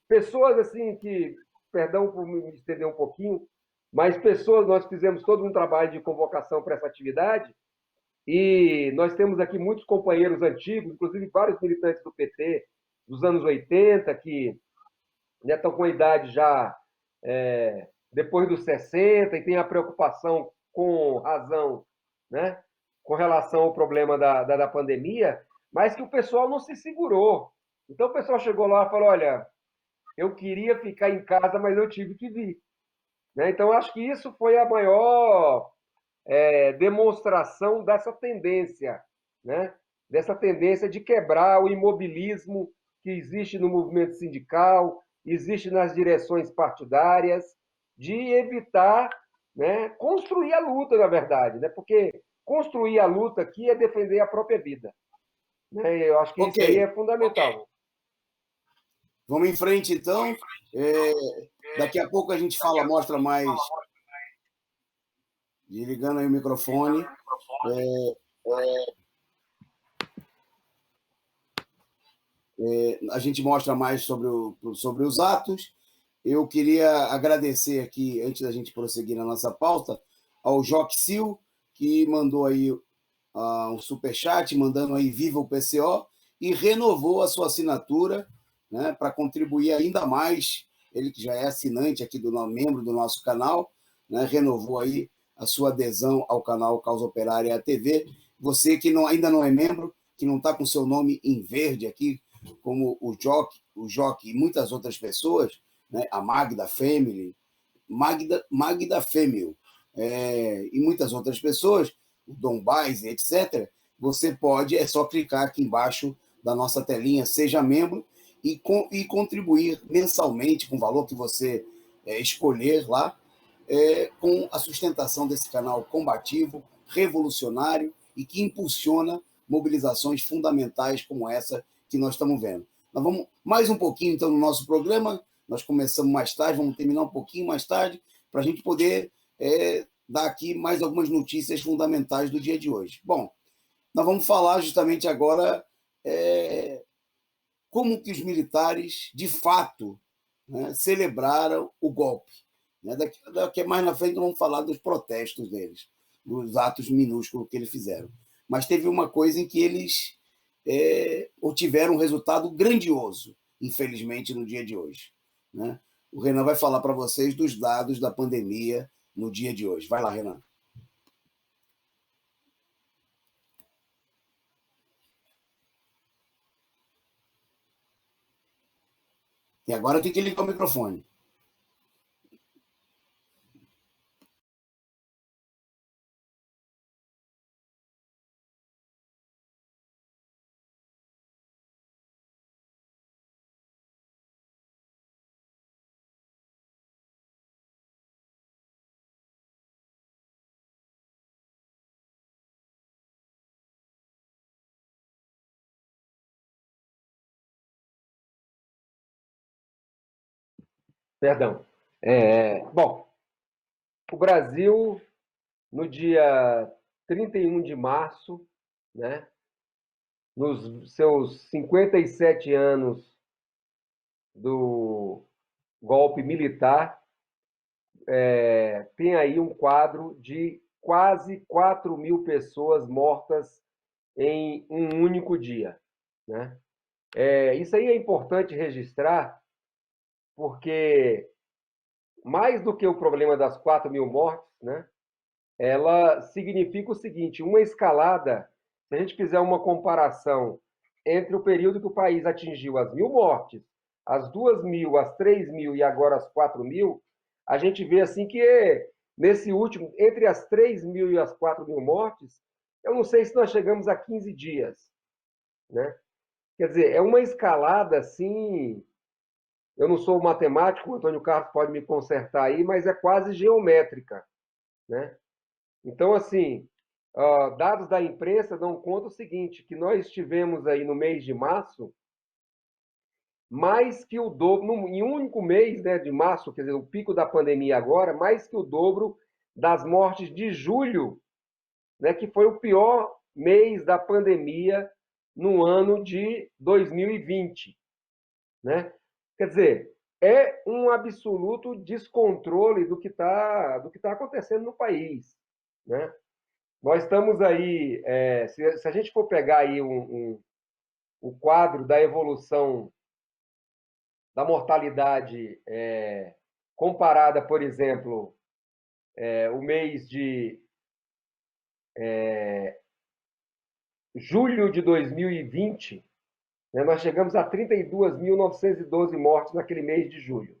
Pessoas assim que, perdão por me estender um pouquinho, mas pessoas, nós fizemos todo um trabalho de convocação para essa atividade e nós temos aqui muitos companheiros antigos, inclusive vários militantes do PT, dos anos 80, que já estão com a idade já depois dos 60 e tem a preocupação com razão, né, com relação ao problema da pandemia, mas que o pessoal não se segurou. Então o pessoal chegou lá e falou: olha, eu queria ficar em casa, mas eu tive que vir. Né? Então acho que isso foi a maior demonstração dessa tendência, né? Dessa tendência de quebrar o imobilismo que existe no movimento sindical, existe nas direções partidárias, de evitar, né, construir a luta, na verdade, né? Porque construir a luta aqui é defender a própria vida. Né? Eu acho que Ok, isso aí é fundamental. vamos em frente então. É, daqui a pouco a gente fala, mostra mais, desligando aí o microfone. A gente mostra mais sobre os atos. Eu queria agradecer aqui, antes da gente prosseguir na nossa pauta, ao Joque Sil, que mandou aí um superchat, mandando aí Viva o PCO, e renovou a sua assinatura, né, para contribuir ainda mais. Ele que já é assinante aqui, membro do nosso canal, né, renovou aí a sua adesão ao canal Causa Operária TV. Você que ainda não é membro, que não está com seu nome em verde aqui, como o Joque e muitas outras pessoas, né, a Magda Family, Magda Femil, e muitas outras pessoas, o Dom Baez, etc., você pode, é só clicar aqui embaixo da nossa telinha, seja membro, e contribuir mensalmente com o valor que você escolher lá, com a sustentação desse canal combativo, revolucionário e que impulsiona mobilizações fundamentais como essa que nós estamos vendo. Nós vamos mais um pouquinho, então, no nosso programa. Nós começamos mais tarde, vamos terminar um pouquinho mais tarde, para a gente poder dar aqui mais algumas notícias fundamentais do dia de hoje. Bom, nós vamos falar justamente agora como que os militares, de fato, né, celebraram o golpe. Né? Daqui mais na frente vamos falar dos protestos deles, dos atos minúsculos que eles fizeram. Mas teve uma coisa em que eles obtiveram um resultado grandioso, infelizmente, no dia de hoje. Né? O Renan vai falar para vocês dos dados da pandemia no dia de hoje. Vai lá, Renan. E agora tem que ligar o microfone. Perdão. Bom, o Brasil, no dia 31 de março, né, nos seus 57 anos do golpe militar, tem aí um quadro de quase 4 mil pessoas mortas em um único dia. Né? Isso aí é importante registrar, porque mais do que o problema das 4 mil mortes, né, ela significa o seguinte: uma escalada, se a gente fizer uma comparação entre o período que o país atingiu as 1.000 mortes, as 2.000, as 3.000 e agora as 4.000, a gente vê assim que nesse último, entre as 3.000 e as 4.000 mortes, eu não sei se nós chegamos a 15 dias. Né? Quer dizer, é uma escalada assim. Eu não sou matemático, o Antônio Carlos pode me consertar aí, mas é quase geométrica. Né? Então, assim, dados da imprensa dão conta o seguinte, que nós tivemos aí no mês de março mais que o dobro, em um único mês, né, de março, quer dizer, o pico da pandemia agora, mais que o dobro das mortes de julho, né, que foi o pior mês da pandemia no ano de 2020. Né? Quer dizer, é um absoluto descontrole do que tá acontecendo no país. Né? Nós estamos aí, se a gente for pegar aí o quadro da evolução da mortalidade comparada, por exemplo, o mês de julho de 2020, né, nós chegamos a 32.912 mortes naquele mês de julho.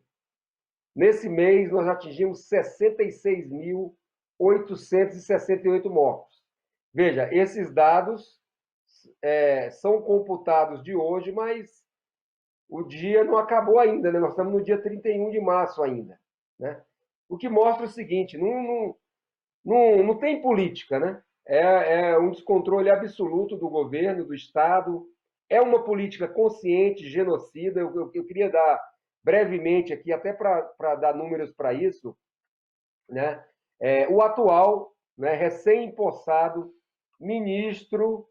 Nesse mês, nós atingimos 66.868 mortos. Veja, esses dados são computados de hoje, mas o dia não acabou ainda, né? Nós estamos no dia 31 de março ainda, né? O que mostra o seguinte, não tem política, né? É um descontrole absoluto do governo, do Estado, é uma política consciente, genocida. Eu queria dar brevemente aqui, até para dar números para isso, né? O atual, né, recém-empossado ministro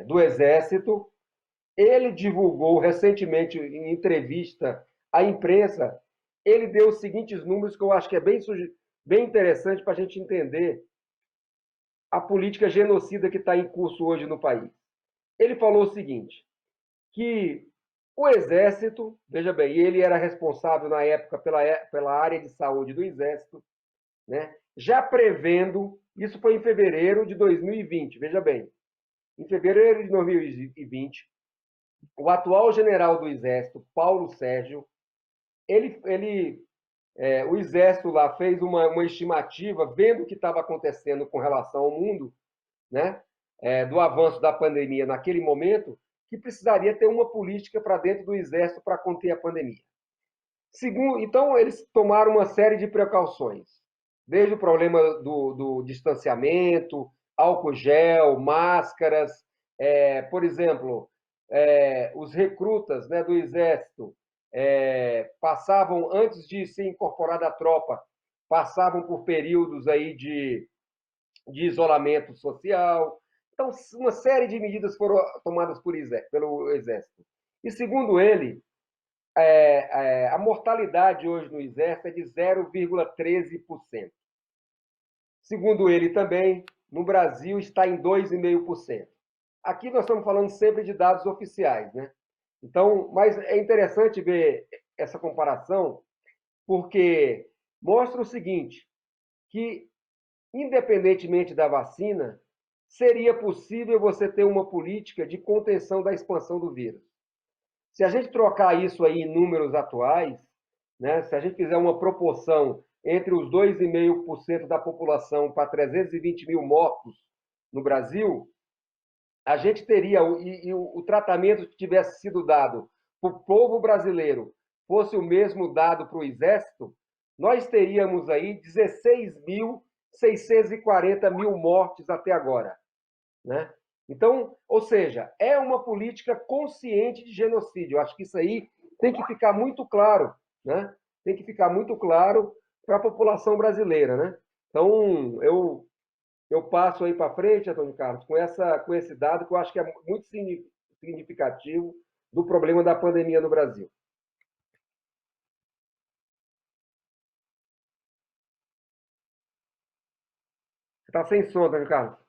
do Exército, ele divulgou recentemente em entrevista à imprensa, ele deu os seguintes números que eu acho que é bem interessante para a gente entender a política genocida que está em curso hoje no país. Ele falou o seguinte, que o Exército, veja bem, ele era responsável na época pela área de saúde do Exército, né, já prevendo, isso foi em fevereiro de 2020, veja bem, em fevereiro de 2020, o atual general do Exército, Paulo Sérgio, o Exército lá fez uma estimativa, vendo o que estava acontecendo com relação ao mundo, né, do avanço da pandemia naquele momento, que precisaria ter uma política para dentro do Exército para conter a pandemia. Então, eles tomaram uma série de precauções, desde o problema do distanciamento, álcool gel, máscaras, por exemplo, os recrutas, né, do Exército passavam, antes de ser incorporada à tropa, passavam por períodos aí de isolamento social. Então, uma série de medidas foram tomadas pelo Exército. E, segundo ele, a mortalidade hoje no Exército é de 0,13%. Segundo ele também, no Brasil está em 2,5%. Aqui nós estamos falando sempre de dados oficiais, né? Então, mas é interessante ver essa comparação, porque mostra o seguinte, que independentemente da vacina, seria possível você ter uma política de contenção da expansão do vírus. Se a gente trocar isso aí em números atuais, né, se a gente fizer uma proporção entre os 2,5% da população para 320 mil mortos no Brasil, a gente teria, e o tratamento que tivesse sido dado para o povo brasileiro fosse o mesmo dado para o Exército, nós teríamos aí 16.640 mil mortes até agora, né? Então, ou seja, é uma política consciente de genocídio. Eu acho que isso aí tem que ficar muito claro, né? Tem que ficar muito claro para a população brasileira, né? Então, eu passo aí para frente, Antônio Carlos, com esse dado que eu acho que é muito significativo do problema da pandemia no Brasil. Você está sem som, Antônio Carlos.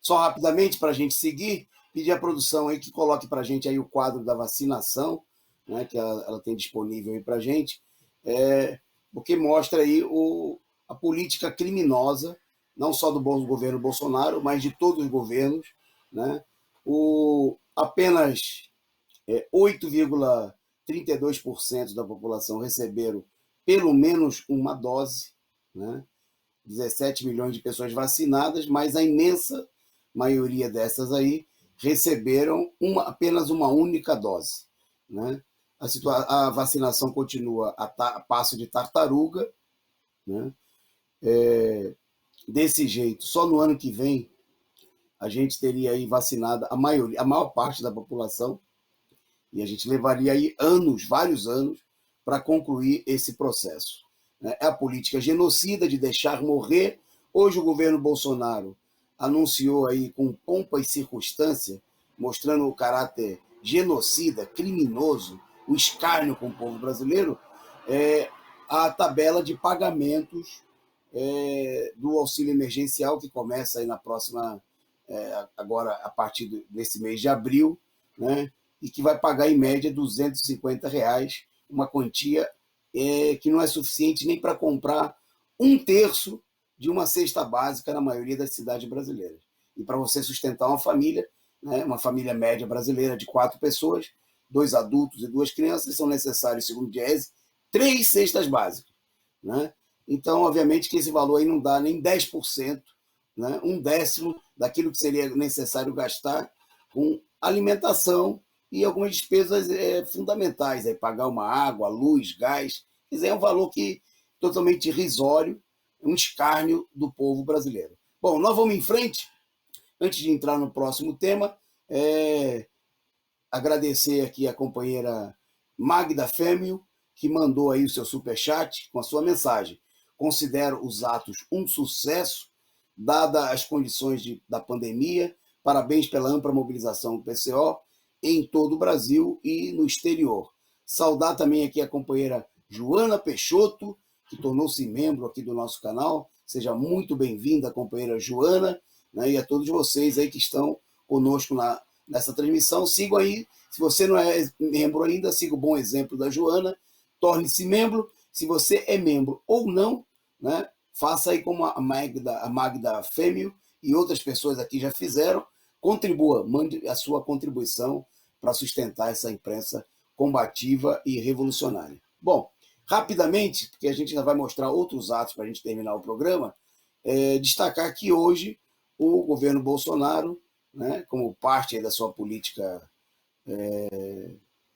Só rapidamente, para a gente seguir, pedir à produção aí que coloque para a gente aí o quadro da vacinação, né, que ela tem disponível aí para a gente, porque mostra aí a política criminosa, não só do governo Bolsonaro, mas de todos os governos, né? Apenas 8,32% da população receberam pelo menos uma dose, né? 17 milhões de pessoas vacinadas, mas a imensa maioria dessas aí receberam apenas uma única dose, né? A vacinação continua a passo de tartaruga, né? Desse jeito, só no ano que vem a gente teria aí vacinada a maior parte da população, e a gente levaria aí anos, vários anos, para concluir esse processo. É a política genocida de deixar morrer. Hoje o governo Bolsonaro anunciou aí com pompa e circunstância, mostrando o caráter genocida, criminoso, o escárnio com o povo brasileiro, a tabela de pagamentos do auxílio emergencial, que começa aí na próxima, agora a partir desse mês de abril, né? E que vai pagar em média R$ 250, uma quantia que não é suficiente nem para comprar um terço de uma cesta básica na maioria das cidades brasileiras. E para você sustentar uma família, né, uma família média brasileira de 4 pessoas, 2 adultos e 2 crianças, são necessários, segundo o Diese, 3 cestas básicas. Né? Então, obviamente, que esse valor aí não dá nem 10%, né, 1/10 daquilo que seria necessário gastar com alimentação e algumas despesas fundamentais, pagar uma água, luz, gás. Quer dizer, é um valor que totalmente irrisório, um escárnio do povo brasileiro. Bom, nós vamos em frente. Antes de entrar no próximo tema, agradecer aqui a companheira Magda Fêmio, que mandou aí o seu superchat com a sua mensagem. Considero os atos um sucesso, dada as condições da pandemia. Parabéns pela ampla mobilização do PCO em todo o Brasil e no exterior. Saudar também aqui a companheira Joana Peixoto, que tornou-se membro aqui do nosso canal. Seja muito bem-vinda, companheira Joana, né, e a todos vocês aí que estão conosco nessa transmissão. Sigam aí, se você não é membro ainda, siga o bom exemplo da Joana, torne-se membro. Se você é membro ou não, né, faça aí como a Magda Fêmio e outras pessoas aqui já fizeram, contribua, mande a sua contribuição para sustentar essa imprensa combativa e revolucionária. Bom, rapidamente, porque a gente ainda vai mostrar outros atos para a gente terminar o programa, destacar que hoje o governo Bolsonaro, né, como parte da sua política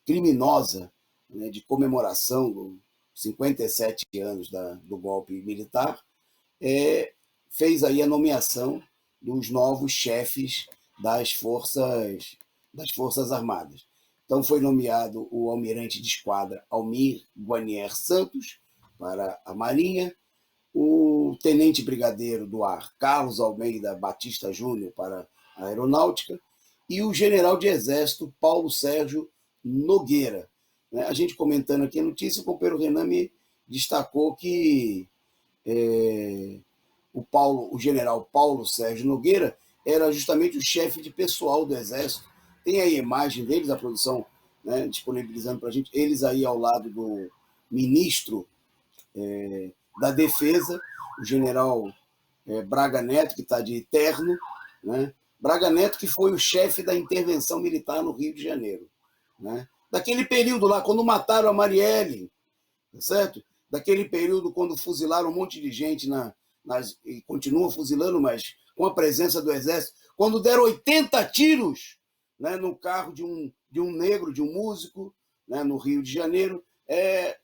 criminosa, né, de comemoração dos 57 anos do golpe militar, fez aí a nomeação dos novos chefes das Forças Armadas. Então foi nomeado o almirante de esquadra Almir Guarnier Santos para a Marinha, o tenente brigadeiro do ar Carlos Almeida Batista Júnior para a Aeronáutica e o general de Exército Paulo Sérgio Nogueira. A gente comentando aqui a notícia, o companheiro Renan me destacou que o general Paulo Sérgio Nogueira era justamente o chefe de pessoal do Exército. Tem aí a imagem deles, a produção, né, disponibilizando para a gente, eles aí ao lado do ministro da Defesa, o general Braga Neto, que está de terno, né? Braga Neto, que foi o chefe da intervenção militar no Rio de Janeiro. Né? Daquele período lá, quando mataram a Marielle, tá certo? Daquele período quando fuzilaram um monte de gente e continuam fuzilando, mas com a presença do Exército, quando deram 80 tiros, né, no carro de um negro, de um músico, né, no Rio de Janeiro,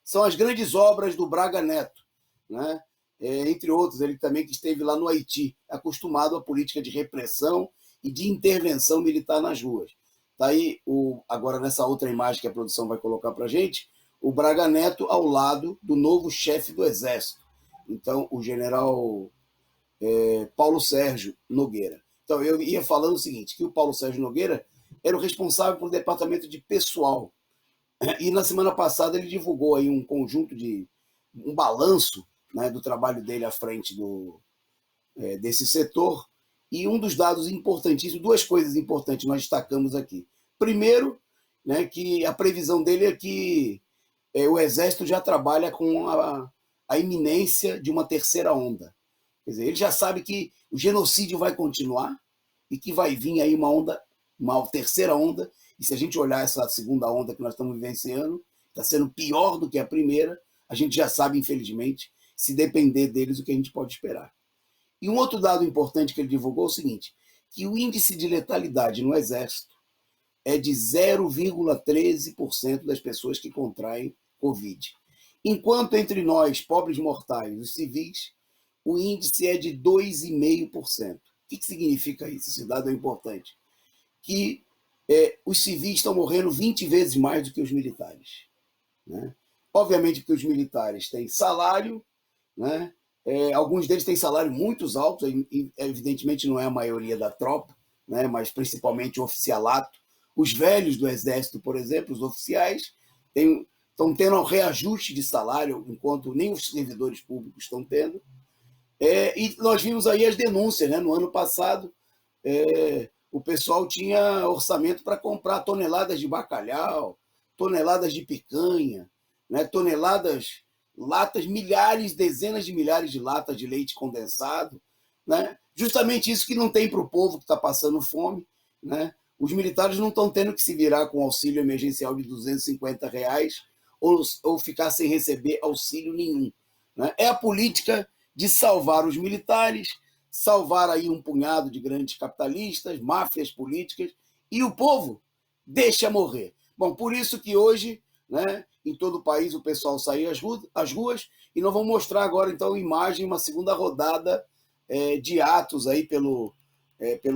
são as grandes obras do Braga Neto, né? Entre outros, ele também que esteve lá no Haiti, acostumado à política de repressão e de intervenção militar nas ruas. Está aí, agora nessa outra imagem que a produção vai colocar para a gente, o Braga Neto ao lado do novo chefe do Exército. Então, o general Paulo Sérgio Nogueira. Então, eu ia falando o seguinte, que o Paulo Sérgio Nogueira era o responsável pelo departamento de pessoal. E na semana passada ele divulgou aí um balanço, né, do trabalho dele à frente desse setor. E um dos dados importantíssimos, 2 coisas importantes nós destacamos aqui. Primeiro, né, que a previsão dele é que o Exército já trabalha com a iminência de uma terceira onda. Quer dizer, ele já sabe que o genocídio vai continuar e que vai vir aí uma terceira onda. E se a gente olhar essa segunda onda que nós estamos vivenciando, está sendo pior do que a primeira, a gente já sabe, infelizmente, se depender deles, o que a gente pode esperar. E um outro dado importante que ele divulgou é o seguinte, que o índice de letalidade no Exército é de 0,13% das pessoas que contraem Covid. Enquanto entre nós, pobres mortais, os civis, o índice é de 2,5%. O que significa isso? Esse dado é importante. Que os civis estão morrendo 20 vezes mais do que os militares. Né? Obviamente porque os militares têm salário, né? Alguns deles têm salários muito altos, e evidentemente não é a maioria da tropa, né? Mas principalmente o oficialato. Os velhos do Exército, por exemplo, os oficiais, estão tendo um reajuste de salário, enquanto nem os servidores públicos estão tendo. E nós vimos aí as denúncias, né? No ano passado, o pessoal tinha orçamento para comprar toneladas de bacalhau, toneladas de picanha, né? Toneladas, latas, milhares, dezenas de milhares de latas de leite condensado, né? Justamente isso que não tem para o povo que está passando fome, né? Os militares não estão tendo que se virar com auxílio emergencial de R$ 250 ou ficar sem receber auxílio nenhum, né? É a política de salvar os militares, salvar aí um punhado de grandes capitalistas, máfias políticas, e o povo deixa morrer. Bom, por isso que hoje, né, em todo o país, o pessoal saiu às ruas, e nós vamos mostrar agora, então, imagem, uma segunda rodada de atos aí pelo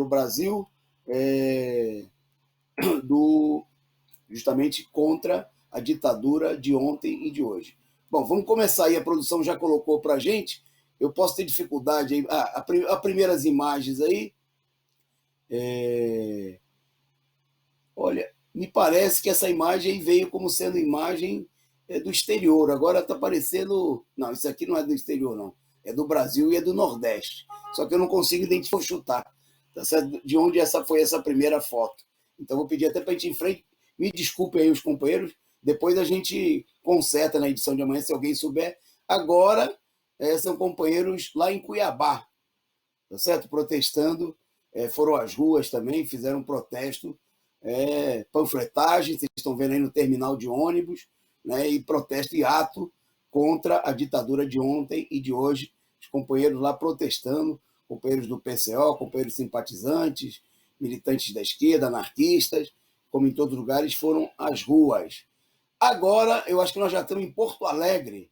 Brasil, justamente contra a ditadura de ontem e de hoje. Bom, vamos começar aí, a produção já colocou para a gente, eu posso ter dificuldade aí, as primeiras imagens aí, olha, me parece que essa imagem aí veio como sendo imagem do exterior, agora está parecendo, não, isso aqui não é do exterior não, é do Brasil e é do Nordeste, só que eu não consigo identificar, chutar, tá certo? De onde foi essa primeira foto. Então vou pedir até para a gente ir em frente, me desculpem aí os companheiros, depois a gente conserta na edição de amanhã, se alguém souber. Agora, são companheiros lá em Cuiabá, tá certo? Protestando, foram às ruas também, fizeram um protesto, panfletagem, vocês estão vendo aí no terminal de ônibus, né? E protesto e ato contra a ditadura de ontem e de hoje, os companheiros lá protestando, companheiros do PCO, companheiros simpatizantes, militantes da esquerda, anarquistas, como em todos os lugares, foram às ruas. Agora, eu acho que nós já estamos em Porto Alegre,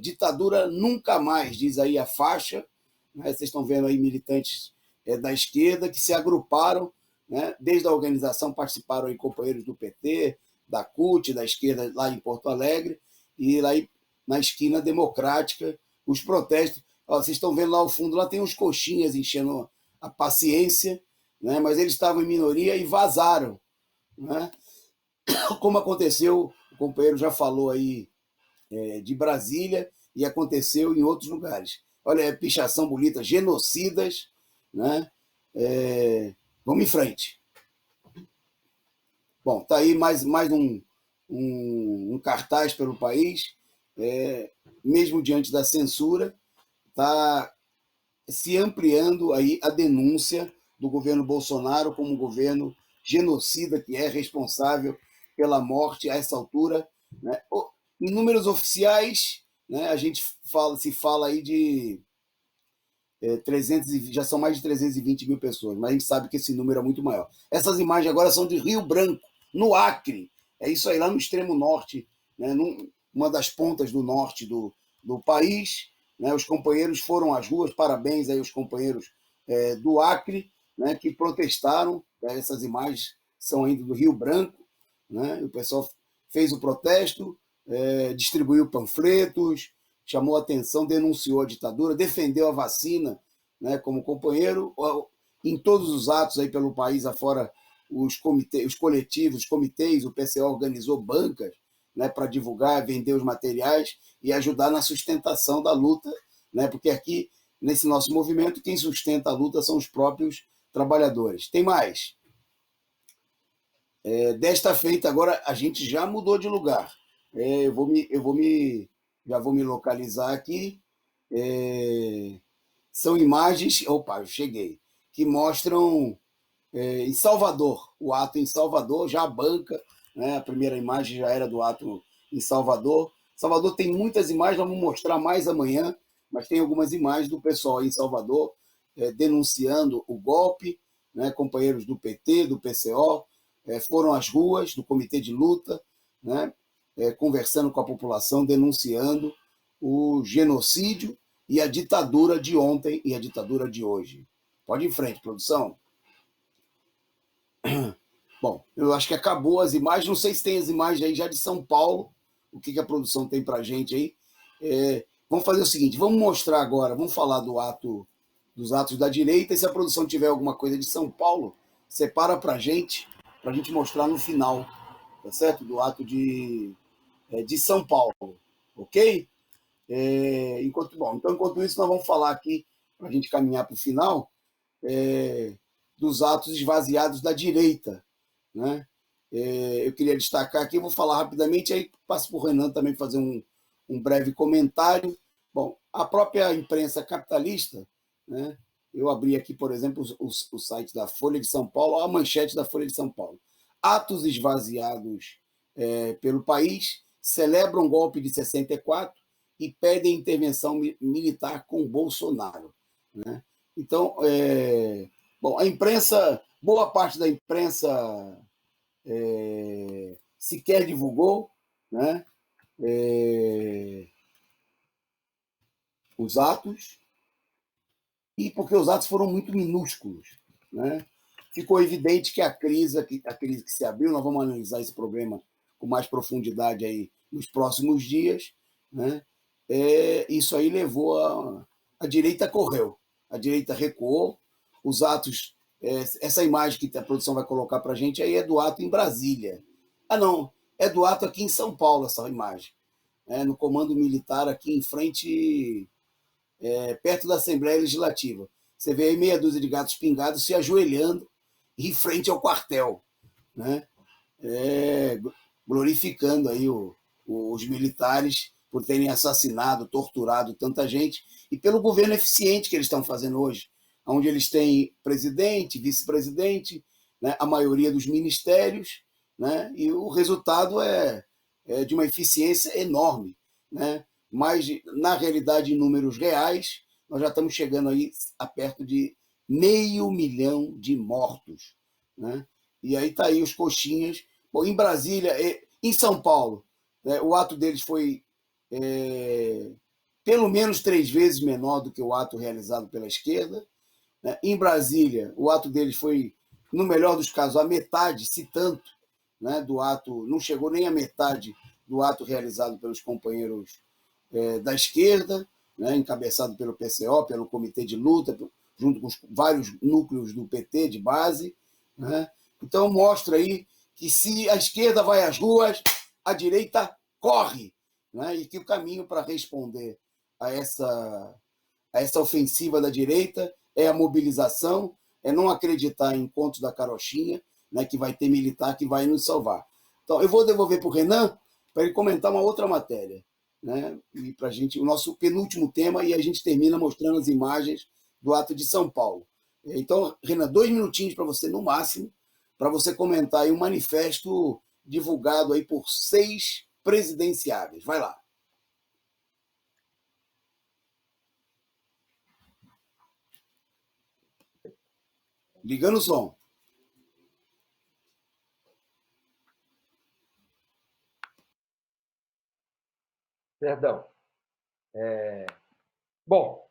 ditadura nunca mais, diz aí a faixa, né? Vocês estão vendo aí militantes da esquerda que se agruparam, né? Desde a organização participaram aí companheiros do PT, da CUT, da esquerda lá em Porto Alegre, e lá na esquina democrática, os protestos. Ó, vocês estão vendo lá ao fundo, lá tem uns coxinhas enchendo a paciência, né? Mas eles estavam em minoria e vazaram, né? Como aconteceu, o companheiro já falou aí de Brasília e aconteceu em outros lugares. Olha, pichação bonita, genocidas, né? Vamos em frente. Bom, tá aí mais um cartaz pelo país, mesmo diante da censura, está se ampliando aí a denúncia do governo Bolsonaro como um governo genocida que é responsável pela morte a essa altura, né? Em números oficiais, né, a gente se fala aí de 300, já são mais de 320 mil pessoas, mas a gente sabe que esse número é muito maior. Essas imagens agora são de Rio Branco, no Acre, é isso aí, lá no extremo norte, né, uma das pontas do norte do país, né, os companheiros foram às ruas, parabéns aí aos companheiros do Acre, né, que protestaram, essas imagens são ainda do Rio Branco, né, o pessoal fez o protesto, distribuiu panfletos, chamou a atenção, denunciou a ditadura, defendeu a vacina, né, como companheiro, em todos os atos aí pelo país afora, os coletivos, os comitês, o PCO organizou bancas, né, para divulgar, vender os materiais e ajudar na sustentação da luta, né, porque aqui, nesse nosso movimento, quem sustenta a luta são os próprios trabalhadores. Tem mais. Desta feita, agora a gente já mudou de lugar. Já vou me localizar aqui. São imagens, opa, eu cheguei, que mostram em Salvador, o ato em Salvador, já a banca, né, a primeira imagem já era do ato em Salvador. Salvador tem muitas imagens, vamos mostrar mais amanhã, mas tem algumas imagens do pessoal aí em Salvador denunciando o golpe, né, companheiros do PT, do PCO, foram às ruas, do comitê de luta, né, conversando com a população, denunciando o genocídio e a ditadura de ontem e a ditadura de hoje. Pode ir em frente, produção. Bom, eu acho que acabou as imagens, não sei se tem as imagens aí já de São Paulo, o que a produção tem para a gente aí. Vamos fazer o seguinte, vamos mostrar agora, vamos falar dos atos da direita, e se a produção tiver alguma coisa de São Paulo, separa para a gente mostrar no final, tá certo? Do ato de São Paulo, ok? Enquanto isso, nós vamos falar aqui, para a gente caminhar para o final, dos atos esvaziados da direita, né? Eu queria destacar aqui, vou falar rapidamente, aí passo para o Renan também fazer um breve comentário. Bom, a própria imprensa capitalista, né? Eu abri aqui, por exemplo, o site da Folha de São Paulo, a manchete da Folha de São Paulo. Atos esvaziados pelo país celebram golpe de 64 e pedem intervenção militar com Bolsonaro, né? Então, a imprensa, boa parte da imprensa sequer divulgou, né, os atos, e porque os atos foram muito minúsculos, né? Ficou evidente que a crise que se abriu, nós vamos analisar esse problema com mais profundidade aí nos próximos dias, né? Isso aí levou a direita correu, a direita recuou, os atos, essa imagem que a produção vai colocar para a gente aí é do ato em Brasília. Ah, não, é do ato aqui em São Paulo, essa imagem, no comando militar aqui em frente, perto da Assembleia Legislativa. Você vê aí meia dúzia de gatos pingados se ajoelhando em frente ao quartel, né? Glorificando aí os militares por terem assassinado, torturado tanta gente e pelo governo eficiente que eles estão fazendo hoje, onde eles têm presidente, vice-presidente, né, a maioria dos ministérios, né, e o resultado é de uma eficiência enorme, né? Mas, na realidade, em números reais, nós já estamos chegando aí a perto de 500 mil de mortos, né? E aí tá aí os coxinhas. Bom, em Brasília, em São Paulo, o ato deles foi pelo menos 3 vezes menor do que o ato realizado pela esquerda, né? Em Brasília, o ato deles foi, no melhor dos casos, a metade, se tanto, né, do ato, não chegou nem a metade do ato realizado pelos companheiros da esquerda, né, encabeçado pelo PCO, pelo Comitê de Luta, junto com os vários núcleos do PT de base, né? Então mostra aí que se a esquerda vai às ruas, a direita corre, né? E que o caminho para responder a essa ofensiva da direita é a mobilização, é não acreditar em contos da carochinha, né, que vai ter militar que vai nos salvar. Então, eu vou devolver para o Renan para ele comentar uma outra matéria, né, e para a gente, o nosso penúltimo tema, e a gente termina mostrando as imagens do ato de São Paulo. Então, Renan, 2 minutinhos para você, no máximo, para você comentar aí um manifesto divulgado aí por 6 presidenciáveis. Vai lá. Ligando o som. Perdão. Bom,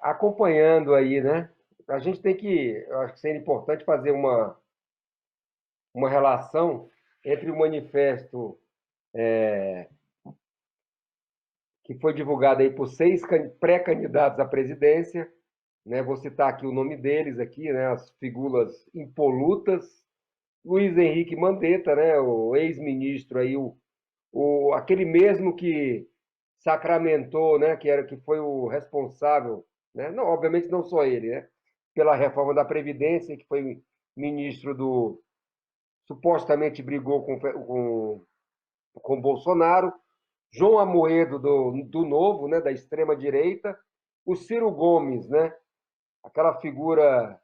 acompanhando aí, né? A gente tem que, eu acho que seria importante fazer uma relação entre o manifesto que foi divulgado aí por 6 pré-candidatos à presidência, né? Vou citar aqui o nome deles aqui, né? As figuras impolutas: Luiz Henrique Mandetta, né? O ex-ministro aí, aquele mesmo que sacramentou, né? Que foi o responsável, né? Não, obviamente não só ele, né? Pela reforma da Previdência, que foi ministro supostamente brigou com Bolsonaro. João Amoedo, do Novo, né, da extrema-direita, o Ciro Gomes, né, aquela figura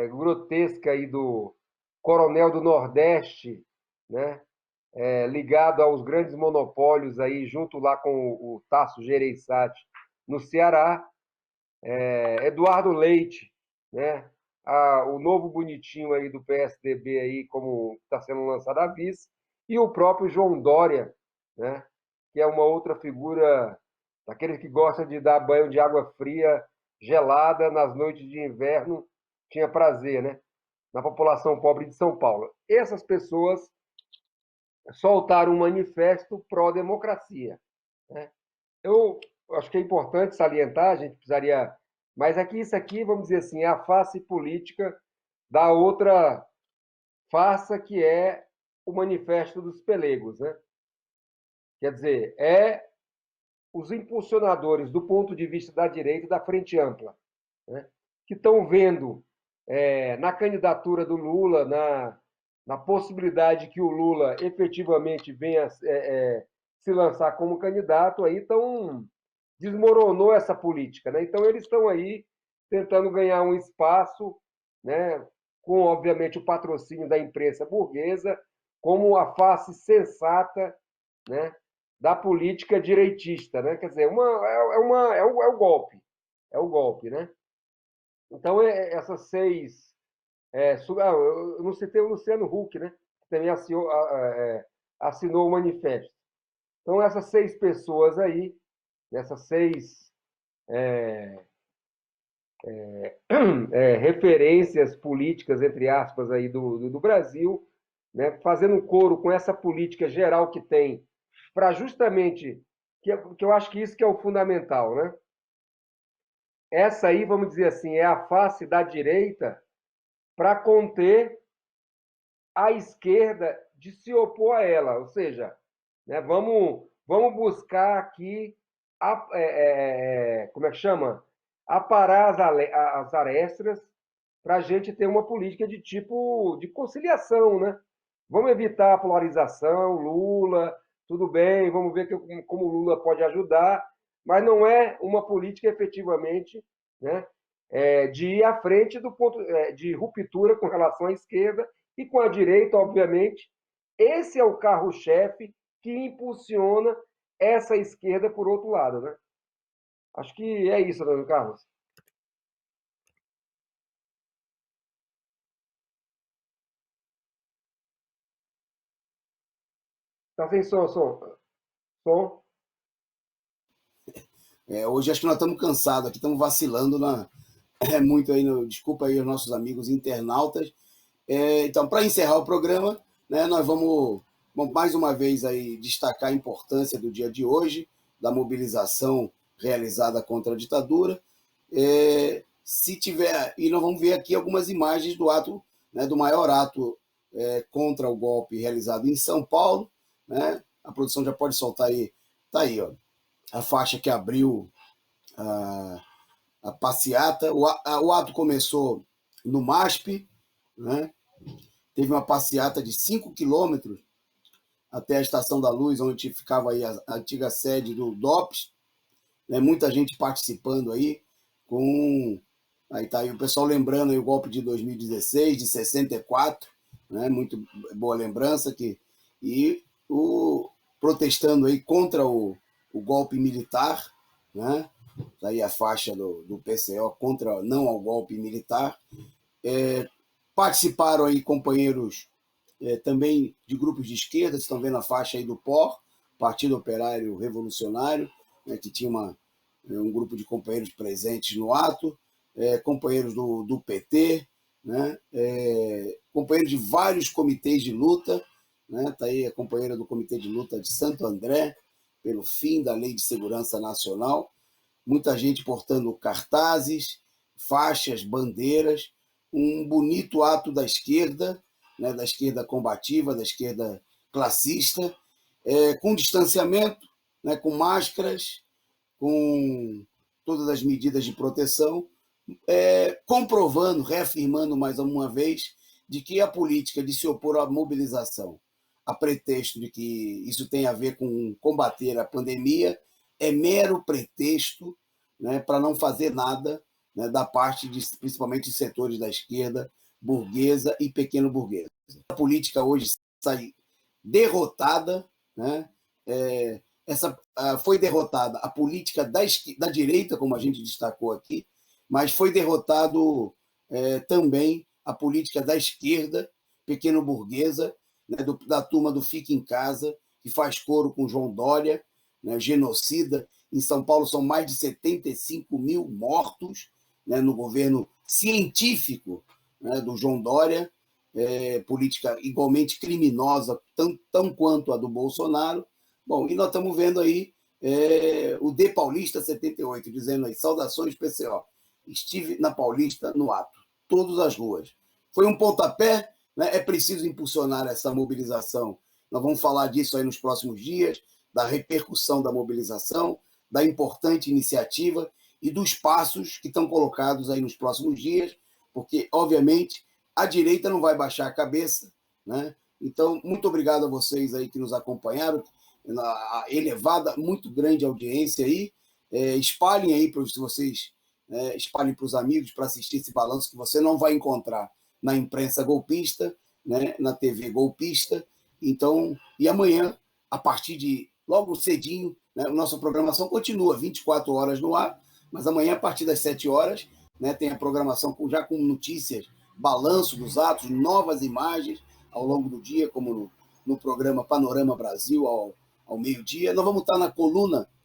grotesca aí do coronel do Nordeste, né, ligado aos grandes monopólios, aí, junto lá com o Tasso Gereissati no Ceará. Eduardo Leite, né, o novo bonitinho aí do PSDB, aí, como está sendo lançado a vice, e o próprio João Dória, né, que é uma outra figura daquele que gosta de dar banho de água fria, gelada, nas noites de inverno, tinha prazer, né? Na população pobre de São Paulo. Essas pessoas soltaram um manifesto pró-democracia, né? Eu acho que é importante salientar, a gente precisaria. Mas aqui, isso aqui, vamos dizer assim, é a face política da outra farsa, que é o Manifesto dos Pelegos, né? Quer dizer, os impulsionadores do ponto de vista da direita e da frente ampla, né, que estão vendo na candidatura do Lula, na possibilidade que o Lula efetivamente venha se lançar como candidato, aí desmoronou essa política, né? Então eles estão aí tentando ganhar um espaço, né, com obviamente o patrocínio da imprensa burguesa, como a face sensata, né, da política direitista, né? Quer dizer, é o golpe, né? Então essas seis, eu não citei o Luciano Huck, né? Que também assinou o manifesto. Então essas seis pessoas aí, essas seis referências políticas, entre aspas, aí do Brasil, né, fazendo coro com essa política geral que tem, para justamente, que eu acho que isso que é o fundamental, né? Essa aí, vamos dizer assim, é a face da direita para conter a esquerda de se opor a ela, ou seja, né, vamos buscar aqui, como é que chama? Aparar as arestas para a gente ter uma política de tipo de conciliação, né? Vamos evitar a polarização, Lula, tudo bem, vamos ver como o Lula pode ajudar, mas não é uma política efetivamente, né, de ir à frente do ponto de ruptura com relação à esquerda e com a direita, obviamente. Esse é o carro-chefe que impulsiona essa esquerda por outro lado, né? Acho que é isso, Antônio Carlos. Tá sem som. Som. Hoje acho que nós estamos cansados aqui, estamos vacilando muito aí. Desculpa aí os nossos amigos internautas. Então, para encerrar o programa, né, nós vamos mais uma vez aí destacar a importância do dia de hoje, da mobilização realizada contra a ditadura. Se tiver, e nós vamos ver aqui algumas imagens do ato, né, do maior ato contra o golpe realizado em São Paulo, né? A produção já pode soltar aí, tá aí, ó, a faixa que abriu a passeata. O ato começou no MASP, né? Teve uma passeata de 5 quilômetros até a Estação da Luz, onde ficava aí a antiga sede do DOPS, né? Muita gente participando aí, aí tá aí o pessoal lembrando aí o golpe de 2016, de 64, né? Muito boa lembrança, e protestando aí contra o golpe militar, né? Aí a faixa do PCO contra não ao golpe militar. Participaram aí companheiros também de grupos de esquerda, vocês estão vendo a faixa aí do POR, Partido Operário Revolucionário, né, que tinha um grupo de companheiros presentes no ato, companheiros do PT, né, companheiros de vários comitês de luta, né, tá aí a companheira do Comitê de Luta de Santo André, pelo fim da Lei de Segurança Nacional, muita gente portando cartazes, faixas, bandeiras, um bonito ato da esquerda, né, da esquerda combativa, da esquerda classista, com distanciamento, né, com máscaras, com todas as medidas de proteção, comprovando, reafirmando mais uma vez, de que a política de se opor à mobilização, a pretexto de que isso tem a ver com combater a pandemia, é mero pretexto, né, para não fazer nada, né, da parte principalmente de setores da esquerda burguesa e pequeno burguesa. A política hoje sai derrotada, né? Foi derrotada a política da direita, como a gente destacou aqui, mas foi derrotado também a política da esquerda, pequeno burguesa, né, da turma do Fica em Casa, que faz coro com João Dória, né, genocida. Em São Paulo são mais de 75 mil mortos, né, no governo científico, né, do João Dória, política igualmente criminosa, tão quanto a do Bolsonaro. Bom, e nós estamos vendo aí o De Paulista 78, dizendo aí, saudações PCO. Estive na Paulista no ato, todas as ruas. Foi um pontapé, né? É preciso impulsionar essa mobilização. Nós vamos falar disso aí nos próximos dias, da repercussão da mobilização, da importante iniciativa e dos passos que estão colocados aí nos próximos dias, porque, obviamente, a direita não vai baixar a cabeça, né? Então, muito obrigado a vocês aí que nos acompanharam, na elevada, muito grande audiência aí. Espalhem aí, se vocês espalhem para os amigos para assistir esse balanço que você não vai encontrar na imprensa golpista, né, na TV golpista. Então, e amanhã, a partir de logo cedinho, né, nossa programação continua 24 horas no ar, mas amanhã, a partir das 7 horas, né, tem a programação já com notícias, balanço dos atos, novas imagens ao longo do dia, como no programa Panorama Brasil, ao meio-dia. Nós vamos estar na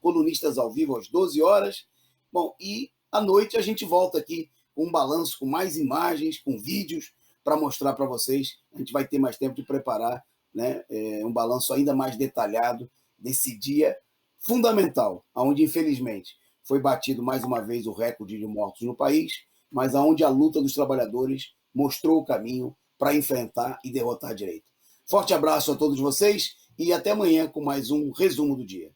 Colunistas ao Vivo, às 12 horas. Bom, e à noite a gente volta aqui com um balanço, com mais imagens, com vídeos, para mostrar para vocês. A gente vai ter mais tempo de preparar, né, um balanço ainda mais detalhado desse dia fundamental, onde, infelizmente, foi batido mais uma vez o recorde de mortos no país, mas onde a luta dos trabalhadores mostrou o caminho para enfrentar e derrotar a direita. Forte abraço a todos vocês e até amanhã com mais um resumo do dia.